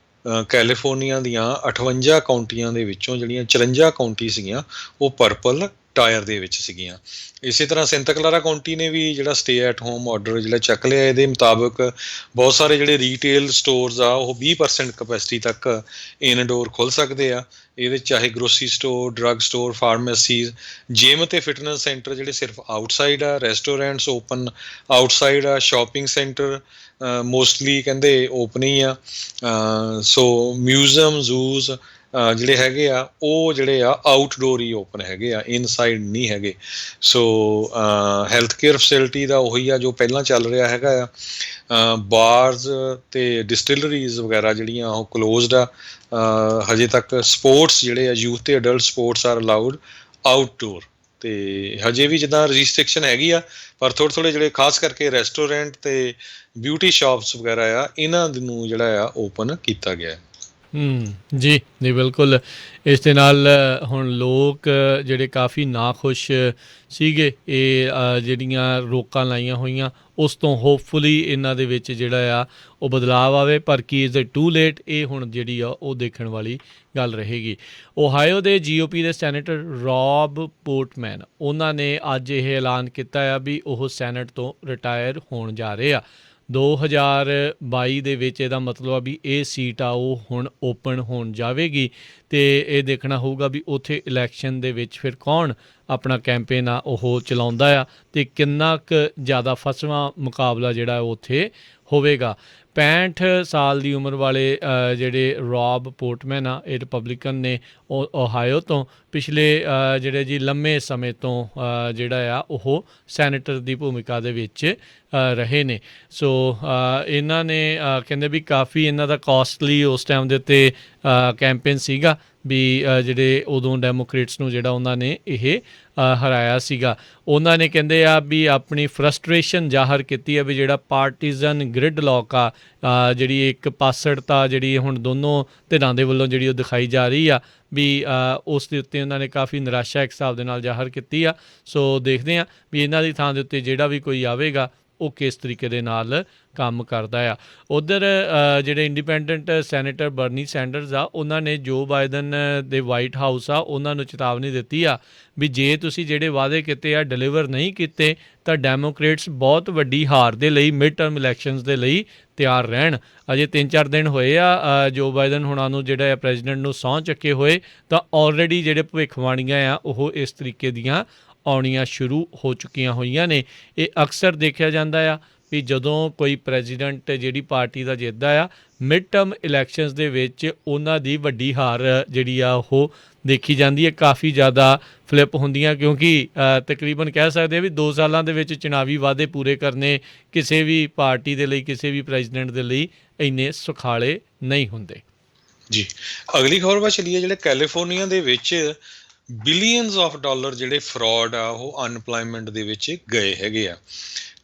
ਕੈਲੀਫੋਰਨੀਆ ਦੀਆਂ 58 ਕਾਊਂਟੀਆਂ ਦੇ ਵਿੱਚੋਂ ਜਿਹੜੀਆਂ 54 ਕਾਊਂਟੀ ਸੀਗੀਆਂ ਉਹ ਪਰਪਲ ਟਾਇਰ ਦੇ ਵਿੱਚ ਸੀਗੀਆਂ। ਇਸੇ ਤਰ੍ਹਾਂ ਸੈਂਟਾ ਕਲਾਰਾ ਕਾਊਂਟੀ ਨੇ ਵੀ ਜਿਹੜਾ ਸਟੇ ਐਟ ਹੋਮ ਆਰਡਰ ਜਿਹੜਾ ਚੱਕ ਲਿਆ। ਇਹਦੇ ਮੁਤਾਬਕ ਬਹੁਤ ਸਾਰੇ ਜਿਹੜੇ ਰੀਟੇਲ ਸਟੋਰਸ ਆ ਉਹ 20% ਕਪੈਸਿਟੀ ਤੱਕ ਇਨਡੋਰ ਖੁੱਲ੍ਹ ਸਕਦੇ ਆ। ਇਹਦੇ ਚਾਹੇ grocery store, drug store, pharmacies, gym ਅਤੇ ਫਿਟਨੈਸ ਸੈਂਟਰ ਜਿਹੜੇ ਸਿਰਫ ਆਊਟਸਾਈਡ ਆ, ਰੈਸਟੋਰੈਂਟਸ ਓਪਨ ਆਊਟਸਾਈਡ ਆ, ਸ਼ਾਪਿੰਗ ਸੈਂਟਰ ਮੋਸਟਲੀ ਕਹਿੰਦੇ ਓਪਨ ਹੀ ਆ। ਸੋ ਮਿਊਜ਼ੀਅਮ, ਜ਼ੂਜ਼ ਜਿਹੜੇ ਹੈਗੇ ਆ ਉਹ ਜਿਹੜੇ ਆ ਆਊਟਡੋਰ ਹੀ ਓਪਨ ਹੈਗੇ ਆ, ਇਨਸਾਈਡ ਨਹੀਂ ਹੈਗੇ। ਸੋ ਹੈਲਥ ਕੇਅਰ ਫੈਸਿਲਿਟੀ ਦਾ ਉਹੀ ਆ ਜੋ ਪਹਿਲਾਂ ਚੱਲ ਰਿਹਾ ਹੈਗਾ ਆ। ਬਾਰਜ਼ ਅਤੇ ਡਿਸਟਿਲਰੀਜ਼ ਵਗੈਰਾ ਜਿਹੜੀਆਂ ਉਹ ਕਲੋਜ਼ਡ ਆ ਹਜੇ ਤੱਕ। ਸਪੋਰਟਸ ਜਿਹੜੇ ਆ ਯੂਥ ਅਤੇ adult sports are allowed outdoor, ਅਤੇ ਹਜੇ ਵੀ ਜਿੱਦਾਂ ਰਜਿਸਟ੍ਰਿਕਸ਼ਨ ਹੈਗੀ ਆ, ਪਰ ਥੋੜ੍ਹੇ ਜਿਹੜੇ ਖਾਸ ਕਰਕੇ ਰੈਸਟੋਰੈਂਟ ਅਤੇ ਬਿਊਟੀ ਸ਼ਾਪਸ ਵਗੈਰਾ ਆ ਇਹਨਾਂ ਨੂੰ ਜਿਹੜਾ ਆ ਓਪਨ ਕੀਤਾ ਗਿਆ। ਜੀ ਜੀ ਬਿਲਕੁਲ। ਇਸ ਦੇ ਨਾਲ ਹੁਣ ਲੋਕ ਜਿਹੜੇ ਕਾਫੀ ਨਾਖੁਸ਼ ਸੀਗੇ ਇਹ ਜਿਹੜੀਆਂ ਰੋਕਾਂ ਲਾਈਆਂ ਹੋਈਆਂ ਉਸ ਤੋਂ ਹੋਪਫੁਲੀ ਇਹਨਾਂ ਦੇ ਵਿੱਚ ਜਿਹੜਾ ਆ ਉਹ ਬਦਲਾਵ ਆਵੇ। ਪਰ ਕੀ ਇਜ਼ ਇਟ ਟੂ ਲੇਟ, ਇਹ ਹੁਣ ਜਿਹੜੀ ਆ ਉਹ ਦੇਖਣ ਵਾਲੀ ਗੱਲ ਰਹੇਗੀ। ਓਹਾਇਓ ਦੇ GOP ਦੇ ਸੈਨੇਟਰ ਰੌਬ ਪੋਰਟਮੈਨ ਉਹਨਾਂ ਨੇ ਅੱਜ ਇਹ ਐਲਾਨ ਕੀਤਾ ਆ ਵੀ ਉਹ ਸੈਨੇਟ ਤੋਂ ਰਿਟਾਇਰ ਹੋਣ ਜਾ ਰਹੇ ਆ। 2022 ਦੇ ਵਿੱਚ ਇਹਦਾ ਮਤਲਬ ਆ ਵੀ ਇਹ ਸੀਟ ਆ ਉਹ ਹੁਣ ਓਪਨ ਹੋਣ ਜਾਵੇਗੀ ਅਤੇ ਇਹ ਦੇਖਣਾ ਹੋਊਗਾ ਵੀ ਉੱਥੇ ਇਲੈਕਸ਼ਨ ਦੇ ਵਿੱਚ ਫਿਰ ਕੌਣ ਆਪਣਾ ਕੈਂਪੇਨ ਆ ਉਹ ਚਲਾਉਂਦਾ ਆ ਅਤੇ ਕਿੰਨਾ ਕੁ ਜ਼ਿਆਦਾ ਫਸਵਾਂ ਮੁਕਾਬਲਾ ਜਿਹੜਾ ਉੱਥੇ ਹੋਵੇਗਾ। 65 ਸਾਲ ਦੀ ਉਮਰ ਵਾਲੇ ਜਿਹੜੇ ਰੌਬ ਪੋਰਟਮੈਨ ਆ ਇਹ ਰਿਪਬਲਿਕਨ ਨੇ ਓਹਾਇਓ ਤੋਂ ਪਿਛਲੇ ਜਿਹੜੇ ਜੀ ਲੰਮੇ ਸਮੇਂ ਤੋਂ ਜਿਹੜਾ ਆ ਉਹ ਸੈਨੇਟਰ ਦੀ ਭੂਮਿਕਾ ਦੇ ਵਿੱਚ ਰਹੇ ਨੇ। ਸੋ ਇਹਨਾਂ ਨੇ ਕਹਿੰਦੇ ਵੀ ਕਾਫੀ ਇਹਨਾਂ ਦਾ ਕਾਸਟਲੀ ਉਸ ਟਾਈਮ ਦੇ ਉੱਤੇ ਕੈਂਪੇਨ ਸੀਗਾ ਵੀ ਜਿਹੜੇ ਉਦੋਂ ਡੈਮੋਕ੍ਰੇਟਸ ਨੂੰ ਜਿਹੜਾ ਉਹਨਾਂ ਨੇ ਇਹ ਹਰਾਇਆ ਸੀਗਾ। ਉਹਨਾਂ ਨੇ ਕਹਿੰਦੇ ਆ ਵੀ ਆਪਣੀ ਫਰਸਟ੍ਰੇਸ਼ਨ ਜ਼ਾਹਰ ਕੀਤੀ ਆ ਵੀ ਜਿਹੜਾ ਪਾਰਟੀਜ਼ਨ ਗ੍ਰਿਡ ਲੋਕ ਆ ਜਿਹੜੀ ਇੱਕ ਪਾਸੜਤਾ ਜਿਹੜੀ ਹੁਣ ਦੋਨੋਂ ਧਿਰਾਂ ਦੇ ਵੱਲੋਂ ਜਿਹੜੀ ਉਹ ਦਿਖਾਈ ਜਾ ਰਹੀ ਆ ਵੀ ਉਸ ਦੇ ਉੱਤੇ ਉਹਨਾਂ ਨੇ ਕਾਫੀ ਨਿਰਾਸ਼ਾ ਇੱਕ ਹਿਸਾਬ ਦੇ ਨਾਲ ਜ਼ਾਹਰ ਕੀਤੀ ਆ। ਸੋ ਦੇਖਦੇ ਹਾਂ ਵੀ ਇਹਨਾਂ ਦੀ ਥਾਂ ਦੇ ਉੱਤੇ ਜਿਹੜਾ ਵੀ ਕੋਈ ਆਵੇਗਾ ਉਹ ਕਿਸ ਤਰੀਕੇ ਦੇ ਨਾਲ ਕੰਮ ਕਰਦਾ ਆ। ਉੱਧਰ ਜਿਹੜੇ ਇੰਡੀਪੈਂਡੈਂਟ ਸੈਨੇਟਰ ਬਰਨੀ ਸੈਂਡਰਸ ਆ ਉਹਨਾਂ ਨੇ ਜੋ ਬਾਈਡਨ ਦੇ ਵਾਈਟ ਹਾਊਸ ਆ ਉਹਨਾਂ ਨੂੰ ਚੇਤਾਵਨੀ ਦਿੱਤੀ ਆ ਵੀ ਜੇ ਤੁਸੀਂ ਜਿਹੜੇ ਵਾਅਦੇ ਕੀਤੇ ਆ ਡਿਲੀਵਰ ਨਹੀਂ ਕੀਤੇ ਤਾਂ ਡੈਮੋਕ੍ਰੇਟਸ ਬਹੁਤ ਵੱਡੀ ਹਾਰ ਦੇ ਲਈ ਮਿਡ ਟਰਮ ਇਲੈਕਸ਼ਨਸ ਦੇ ਲਈ ਤਿਆਰ ਰਹਿਣ। ਅਜੇ 3-4 ਦਿਨ ਹੋਏ ਆ ਜੋ ਬਾਈਡਨ ਹੁਣਾਂ ਨੂੰ ਜਿਹੜਾ ਪ੍ਰੈਜ਼ੀਡੈਂਟ ਨੂੰ ਸਹੁੰ ਚੱਕੇ ਹੋਏ ਤਾਂ ਆਲਰੇਡੀ ਜਿਹੜੇ ਭਵਿੱਖਬਾਣੀਆਂ ਆ ਉਹ ਇਸ ਤਰੀਕੇ ਦੀਆਂ ਆਉਣੀਆਂ ਸ਼ੁਰੂ ਹੋ ਚੁੱਕੀਆਂ ਹੋਈਆਂ ਨੇ। ਇਹ ਅਕਸਰ ਦੇਖਿਆ ਜਾਂਦਾ ਆ ਵੀ ਜਦੋਂ ਕੋਈ ਪ੍ਰੈਜ਼ੀਡੈਂਟ ਜਿਹੜੀ ਪਾਰਟੀ ਦਾ ਜਿੱਤਦਾ ਆ ਮਿਡ ਟਰਮ ਇਲੈਕਸ਼ਨਸ ਦੇ ਵਿੱਚ ਉਹਨਾਂ ਦੀ ਵੱਡੀ ਹਾਰ ਜਿਹੜੀ ਆ ਉਹ ਦੇਖੀ ਜਾਂਦੀ ਹੈ, ਕਾਫੀ ਜ਼ਿਆਦਾ ਫਲਿੱਪ ਹੁੰਦੀਆਂ, ਕਿਉਂਕਿ ਤਕਰੀਬਨ ਕਹਿ ਸਕਦੇ ਆ ਵੀ 2 ਸਾਲਾਂ ਦੇ ਵਿੱਚ ਚੁਣਾਵੀ ਵਾਅਦੇ ਪੂਰੇ ਕਰਨੇ ਕਿਸੇ ਵੀ ਪਾਰਟੀ ਦੇ ਲਈ, ਕਿਸੇ ਵੀ ਪ੍ਰੈਜ਼ੀਡੈਂਟ ਦੇ ਲਈ ਇੰਨੇ ਸੁਖਾਲੇ ਨਹੀਂ ਹੁੰਦੇ। ਜੀ, ਅਗਲੀ ਖਬਰ ਵੱਲ ਚੱਲੀਏ। ਜਿਹੜੇ ਕੈਲੀਫੋਰਨੀਆ ਦੇ ਵਿੱਚ ਬਿਲੀਅਨਸ ਆਫ ਡਾਲਰ ਜਿਹੜੇ ਫਰਾਡ ਆ ਉਹ ਅਨਪਲਾਇਮੈਂਟ ਦੇ ਵਿੱਚ ਗਏ ਹੈਗੇ ਆ।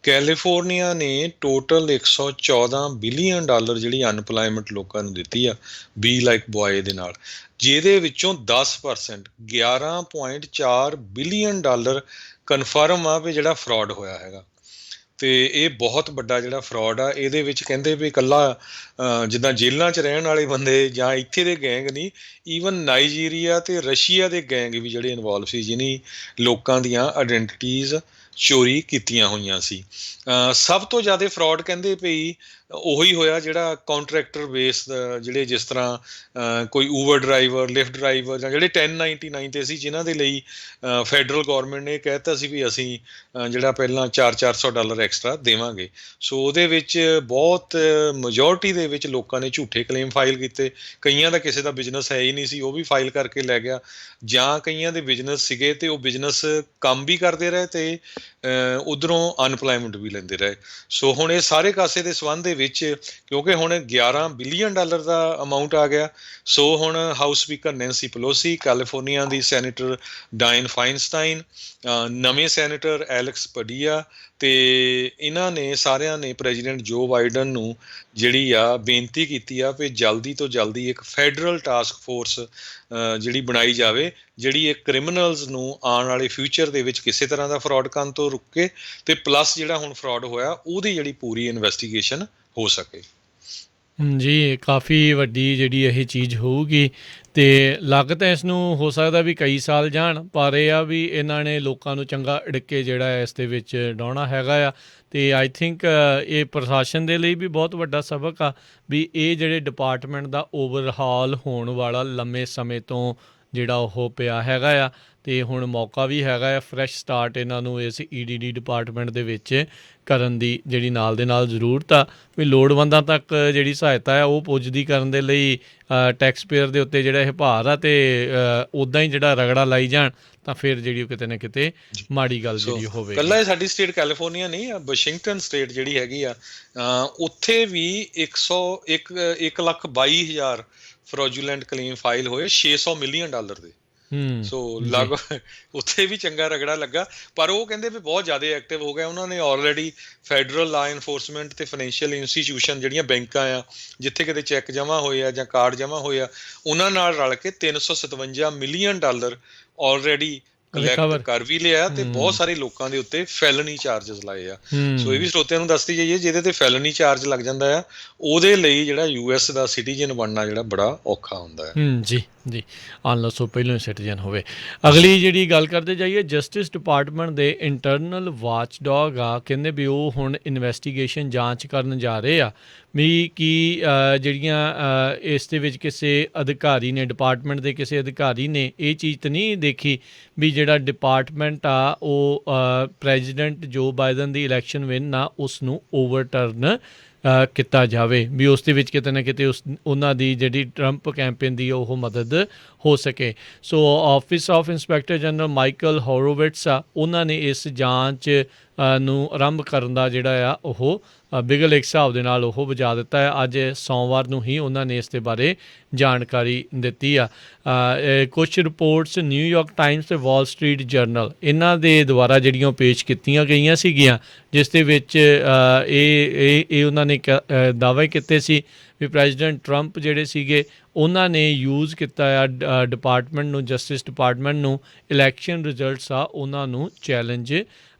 ਕੈਲੀਫੋਰਨੀਆ ਨੇ ਟੋਟਲ 114 ਬਿਲੀਅਨ ਡਾਲਰ ਜਿਹੜੀ ਅਨਪਲਾਇਮੈਂਟ ਲੋਕਾਂ ਨੂੰ ਦਿੱਤੀ ਆ ਬੀ ਲਾਈਕ ਬੁਆਏ ਦੇ ਨਾਲ, ਜਿਹਦੇ ਵਿੱਚੋਂ 10% 11.4 ਬਿਲੀਅਨ ਡਾਲਰ ਕਨਫਰਮ ਆ ਵੀ ਜਿਹੜਾ ਫਰਾਡ ਹੋਇਆ ਹੈਗਾ। ਤੇ ਇਹ ਬਹੁਤ ਵੱਡਾ ਜਿਹੜਾ ਫਰਾਡ ਆ। ਇਹਦੇ ਵਿੱਚ ਕਹਿੰਦੇ ਵੀ ਇਕੱਲਾ ਜਿੱਦਾਂ ਜੇਲ੍ਹਾਂ 'ਚ ਰਹਿਣ ਵਾਲੇ ਬੰਦੇ ਜਾਂ ਇੱਥੇ ਦੇ ਗੈਂਗ ਨਹੀਂ, ਈਵਨ ਨਾਈਜੀਰੀਆ ਤੇ ਰਸ਼ੀਆ ਦੇ ਗੈਂਗ ਵੀ ਜਿਹੜੇ ਇਨਵੋਲਵ ਸੀ, ਜਿਹਨੀ ਲੋਕਾਂ ਦੀਆਂ ਆਇਡੈਂਟੀਟੀਜ਼ ਚੋਰੀ ਕੀਤੀਆਂ ਹੋਈਆਂ ਸੀ। ਸਭ ਤੋਂ ਜ਼ਿਆਦਾ ਫਰਾਡ ਕਹਿੰਦੇ ਪਈ ਉਹੀ ਹੋਇਆ ਜਿਹੜਾ ਕਾਂਟਰੈਕਟਰ ਬੇਸ, ਜਿਹੜੇ ਜਿਸ ਤਰ੍ਹਾਂ ਕੋਈ ਊਬਰ ਡਰਾਈਵਰ, ਲਿਫਟ ਡਰਾਈਵਰ ਜਾਂ ਜਿਹੜੇ 1099 ਤੇ ਸੀ, ਜਿਨ੍ਹਾਂ ਦੇ ਲਈ ਫੈਡਰਲ ਗੌਰਮੈਂਟ ਨੇ ਕਹਿ ਦਿੱਤਾ ਸੀ ਵੀ ਅਸੀਂ ਜਿਹੜਾ ਪਹਿਲਾਂ $400 ਐਕਸਟਰਾ ਦੇਵਾਂਗੇ। ਸੋ ਉਹਦੇ ਵਿੱਚ ਬਹੁਤ ਮੈਜੋਰਟੀ ਦੇ ਵਿੱਚ ਲੋਕਾਂ ਨੇ ਝੂਠੇ ਕਲੇਮ ਫਾਈਲ ਕੀਤੇ। ਕਈਆਂ ਦਾ ਕਿਸੇ ਦਾ ਬਿਜ਼ਨਸ ਹੈ ਹੀ ਨਹੀਂ ਸੀ, ਉਹ ਵੀ ਫਾਈਲ ਕਰਕੇ ਲੈ ਗਿਆ, ਜਾਂ ਕਈਆਂ ਦੇ ਬਿਜ਼ਨਸ ਸੀਗੇ ਤੇ ਉਹ ਬਿਜ਼ਨਸ ਕੰਮ ਵੀ ਕਰਦੇ ਰਹੇ ਤੇ ਉੱਧਰੋਂ ਅਨਪਲਾਇਮੈਂਟ ਵੀ ਲੈਂਦੇ ਰਹੇ। ਸੋ ਹੁਣ ਇਹ ਸਾਰੇ ਕਾਸੇ ਦੇ ਸੰਬੰਧ ਦੇ ਵਿੱਚ, ਕਿਉਂਕਿ ਹੁਣ 11 ਬਿਲੀਅਨ ਡਾਲਰ ਦਾ ਅਮਾਊਂਟ ਆ ਗਿਆ, ਸੋ ਹੁਣ house speaker Nancy Pelosi, California ਦੀ ਸੈਨੇਟਰ ਡਾਇਨ ਫਾਈਨਸਟਾਈਨ, ਨਵੇਂ ਸੈਨੇਟਰ ਐਲੈਕਸ ਪਡੀਆ ਤੇ ਇਹਨਾਂ ਨੇ ਸਾਰਿਆਂ ਨੇ ਪ੍ਰੈਜ਼ੀਡੈਂਟ ਜੋ ਬਾਈਡਨ ਨੂੰ ਜਿਹੜੀ ਆ ਬੇਨਤੀ ਕੀਤੀ ਆ ਵੀ ਜਲਦੀ ਤੋਂ ਜਲਦੀ ਇੱਕ ਫੈਡਰਲ ਟਾਸਕ ਫੋਰਸ ਜਿਹੜੀ ਬਣਾਈ ਜਾਵੇ, ਜਿਹੜੀ ਇਹ ਕ੍ਰਿਮੀਨਲਸ ਨੂੰ ਆਉਣ ਵਾਲੇ ਫਿਊਚਰ ਦੇ ਵਿੱਚ ਕਿਸੇ ਤਰ੍ਹਾਂ ਦਾ ਫਰਾਡ ਕਰਨ ਤੋਂ ਰੁਕੇ ਤੇ ਪਲੱਸ ਜਿਹੜਾ ਹੁਣ ਫਰਾਡ ਹੋਇਆ ਉਹਦੀ ਜਿਹੜੀ ਪੂਰੀ ਇਨਵੈਸਟੀਗੇਸ਼ਨ ਹੋ ਸਕੇ। ਜੀ, ਕਾਫੀ ਵੱਡੀ ਜਿਹੜੀ ਇਹ ਚੀਜ਼ ਹੋਊਗੀ ਤੇ ਲੱਗ ਤਾਂ ਇਸ ਨੂੰ ਹੋ ਸਕਦਾ ਵੀ ਕਈ ਸਾਲ ਜਾਣ, ਪਰ ਇਹ ਆ ਵੀ ਇਹਨਾਂ ਨੇ ਲੋਕਾਂ ਨੂੰ ਚੰਗਾ ਅੜਿੱਕੇ ਜਿਹੜਾ ਇਸ ਦੇ ਵਿੱਚ ਡਾਉਣਾ ਹੈਗਾ ਆ। ਤੇ ਆਈ ਥਿੰਕ ਇਹ ਪ੍ਰਸ਼ਾਸਨ ਦੇ ਲਈ ਵੀ ਬਹੁਤ ਵੱਡਾ ਸਬਕ ਆ ਵੀ ਇਹ ਜਿਹੜੇ ਡਿਪਾਰਟਮੈਂਟ ਦਾ ਓਵਰਹਾਲ ਹੋਣ ਵਾਲਾ ਲੰਮੇ ਸਮੇਂ ਤੋਂ ਜਿਹੜਾ ਉਹ ਪਿਆ ਹੈਗਾ ਆ, ਤੇ ਹੁਣ ਮੌਕਾ ਵੀ ਹੈਗਾ ਆ ਫਰੈਸ਼ ਸਟਾਰਟ ਇਹਨਾਂ ਨੂੰ ਇਸ EDD ਡਿਪਾਰਟਮੈਂਟ ਦੇ ਵਿੱਚ ਕਰਨ ਦੀ, ਜਿਹੜੀ ਨਾਲ ਦੇ ਨਾਲ ਜ਼ਰੂਰਤ ਆ ਵੀ ਲੋੜਵੰਦਾਂ ਤੱਕ ਜਿਹੜੀ ਸਹਾਇਤਾ ਆ ਉਹ ਪੁੱਜਦੀ ਕਰਨ ਦੇ ਲਈ ਟੈਕਸ ਪੇਅਰ ਦੇ ਉੱਤੇ ਜਿਹੜਾ ਇਹ ਭਾਰ ਆ ਤੇ ਉੱਦਾਂ ਹੀ ਜਿਹੜਾ ਰਗੜਾ ਲਾਈ ਜਾਣ ਤਾਂ ਫਿਰ ਜਿਹੜੀ ਉਹ ਕਿਤੇ ਨਾ ਕਿਤੇ ਮਾੜੀ ਗੱਲ ਜਿਹੜੀ ਹੋਵੇ। ਇਕੱਲਾ ਇਹ ਸਾਡੀ ਸਟੇਟ ਕੈਲੀਫੋਰਨੀਆ ਨਹੀਂ ਆ, ਵਾਸ਼ਿੰਗਟਨ ਸਟੇਟ ਜਿਹੜੀ ਹੈਗੀ ਆ ਉੱਥੇ ਵੀ 1,22,000 ਫਰੋਜੂਲੈਂਟ ਕਲੇਮ ਫਾਈਲ ਹੋਏ $600 ਮਿਲੀਅਨ ਦੇ। ਸੋ ਲਗਭਗ ਉੱਥੇ ਵੀ ਚੰਗਾ ਰਗੜਾ ਲੱਗਾ, ਪਰ ਉਹ ਕਹਿੰਦੇ ਵੀ ਬਹੁਤ ਜ਼ਿਆਦਾ ਐਕਟਿਵ ਹੋ ਗਿਆ। ਉਹਨਾਂ ਨੇ ਆਲਰੇਡੀ ਫੈਡਰਲ ਲਾ ਇਨਫੋਰਸਮੈਂਟ ਤੇ ਫਾਈਨੈਂਸ਼ੀਅਲ ਇੰਸਟੀਟਿਊਸ਼ਨ ਜਿਹੜੀਆਂ ਬੈਂਕਾਂ ਆ, ਜਿੱਥੇ ਕਿਤੇ ਚੈੱਕ ਜਮ੍ਹਾਂ ਹੋਏ ਆ ਜਾਂ ਕਾਰਡ ਜਮ੍ਹਾਂ ਹੋਏ ਆ, ਉਹਨਾਂ ਨਾਲ ਰਲ ਕੇ $357 ਮਿਲੀਅਨ ਆਲਰੇਡੀ ਕਲੈਕਟ ਕਰ ਵੀ ਲਿਆ ਤੇ ਬਹੁਤ ਸਾਰੇ ਲੋਕਾਂ ਦੇ ਉੱਤੇ ਫੈਲਨੀ ਚਾਰਜਸ ਲਾਏ ਆ। ਸੋ ਇਹ ਵੀ ਸਰੋਤਿਆਂ ਨੂੰ ਦੱਸਦੀ ਜਾਈਏ, ਜਿਹਦੇ ਤੇ ਫੈਲਨੀ ਚਾਰਜ ਲੱਗ ਜਾਂਦਾ ਆ ਉਹਦੇ ਲਈ ਜਿਹੜਾ US ਦਾ ਸਿਟੀਜ਼ਨ ਬਣਨਾ ਜਿਹੜਾ ਬੜਾ ਔਖਾ ਹੁੰਦਾ ਹੈ। ਜੀ ਜੀ, ਅਨਲੈਸ ਉਹ ਪਹਿਲਾਂ ਸਿਟੀਜ਼ਨ ਹੋਵੇ। ਅਗਲੀ ਜਿਹੜੀ ਗੱਲ ਕਰਦੇ ਜਾਈਏ, ਜਸਟਿਸ ਡਿਪਾਰਟਮੈਂਟ ਦੇ ਇੰਟਰਨਲ ਵਾਚਡੌਗ ਆ, ਕਹਿੰਦੇ ਵੀ ਉਹ ਹੁਣ ਇਨਵੈਸਟੀਗੇਸ਼ਨ ਜਾਂਚ ਕਰਨ ਜਾ ਰਹੇ ਆ ਵੀ ਕੀ ਜਿਹੜੀਆਂ ਇਸ ਦੇ ਵਿੱਚ ਕਿਸੇ ਅਧਿਕਾਰੀ ਨੇ, ਡਿਪਾਰਟਮੈਂਟ ਦੇ ਕਿਸੇ ਅਧਿਕਾਰੀ ਨੇ ਇਹ ਚੀਜ਼ ਤਾਂ ਨਹੀਂ ਦੇਖੀ ਵੀ ਜਿਹੜਾ ਡਿਪਾਰਟਮੈਂਟ ਆ ਉਹ ਪ੍ਰੈਜ਼ੀਡੈਂਟ ਜੋ ਬਾਈਡਨ ਦੀ ਇਲੈਕਸ਼ਨ ਵਿਨ ਆ ਉਸ ਨੂੰ ਓਵਰਟਰਨ ਕੀਤਾ ਜਾਵੇ, ਵੀ ਉਸ ਦੇ ਵਿੱਚ ਕਿਤੇ ਨਾ ਕਿਤੇ ਉਹਨਾਂ ਦੀ ਜਿਹੜੀ ਟਰੰਪ ਕੈਂਪੇਨ ਦੀ ਉਹ ਮਦਦ ਹੋ ਸਕੇ। So office of inspector general Michael Horowitz ਆ, ਉਹਨਾਂ ਨੇ ਇਸ ਜਾਂਚ ਨੂੰ ਆਰੰਭ ਕਰਨ ਦਾ ਜਿਹੜਾ ਆ ਉਹ ਬਿਗਲ ਇੱਕ ਹਿਸਾਬ ਦੇ ਨਾਲ ਉਹ ਵਜਾ ਦਿੱਤਾ ਹੈ। ਅੱਜ ਸੋਮਵਾਰ ਨੂੰ ਹੀ ਉਹਨਾਂ ਨੇ ਇਸ ਦੇ ਬਾਰੇ ਜਾਣਕਾਰੀ ਦਿੱਤੀ ਆ। ਕੁਛ ਰਿਪੋਰਟਸ ਨਿਊਯਾਰਕ ਟਾਈਮਸ ਤੇ ਵਾਲ ਸਟਰੀਟ ਜਰਨਲ ਇਹਨਾਂ ਦੇ ਦੁਆਰਾ ਜਿਹੜੀਆਂ ਪੇਸ਼ ਕੀਤੀਆਂ ਗਈਆਂ ਸੀਗੀਆਂ, ਜਿਸ ਦੇ ਵਿੱਚ ਇਹ ਉਹਨਾਂ ਨੇ ਦਾਅਵੇ ਕੀਤੇ ਸੀ ਵੀ ਪ੍ਰੈਜ਼ੀਡੈਂਟ ਟਰੰਪ ਜਿਹੜੇ ਸੀਗੇ ਉਹਨਾਂ ਨੇ ਯੂਜ਼ ਕੀਤਾ ਆ ਡਿਪਾਰਟਮੈਂਟ ਨੂੰ, ਜਸਟਿਸ ਡਿਪਾਰਟਮੈਂਟ ਨੂੰ ਇਲੈਕਸ਼ਨ ਰਿਜ਼ਲਟਸ ਆ ਉਹਨਾਂ ਨੂੰ ਚੈਲੰਜ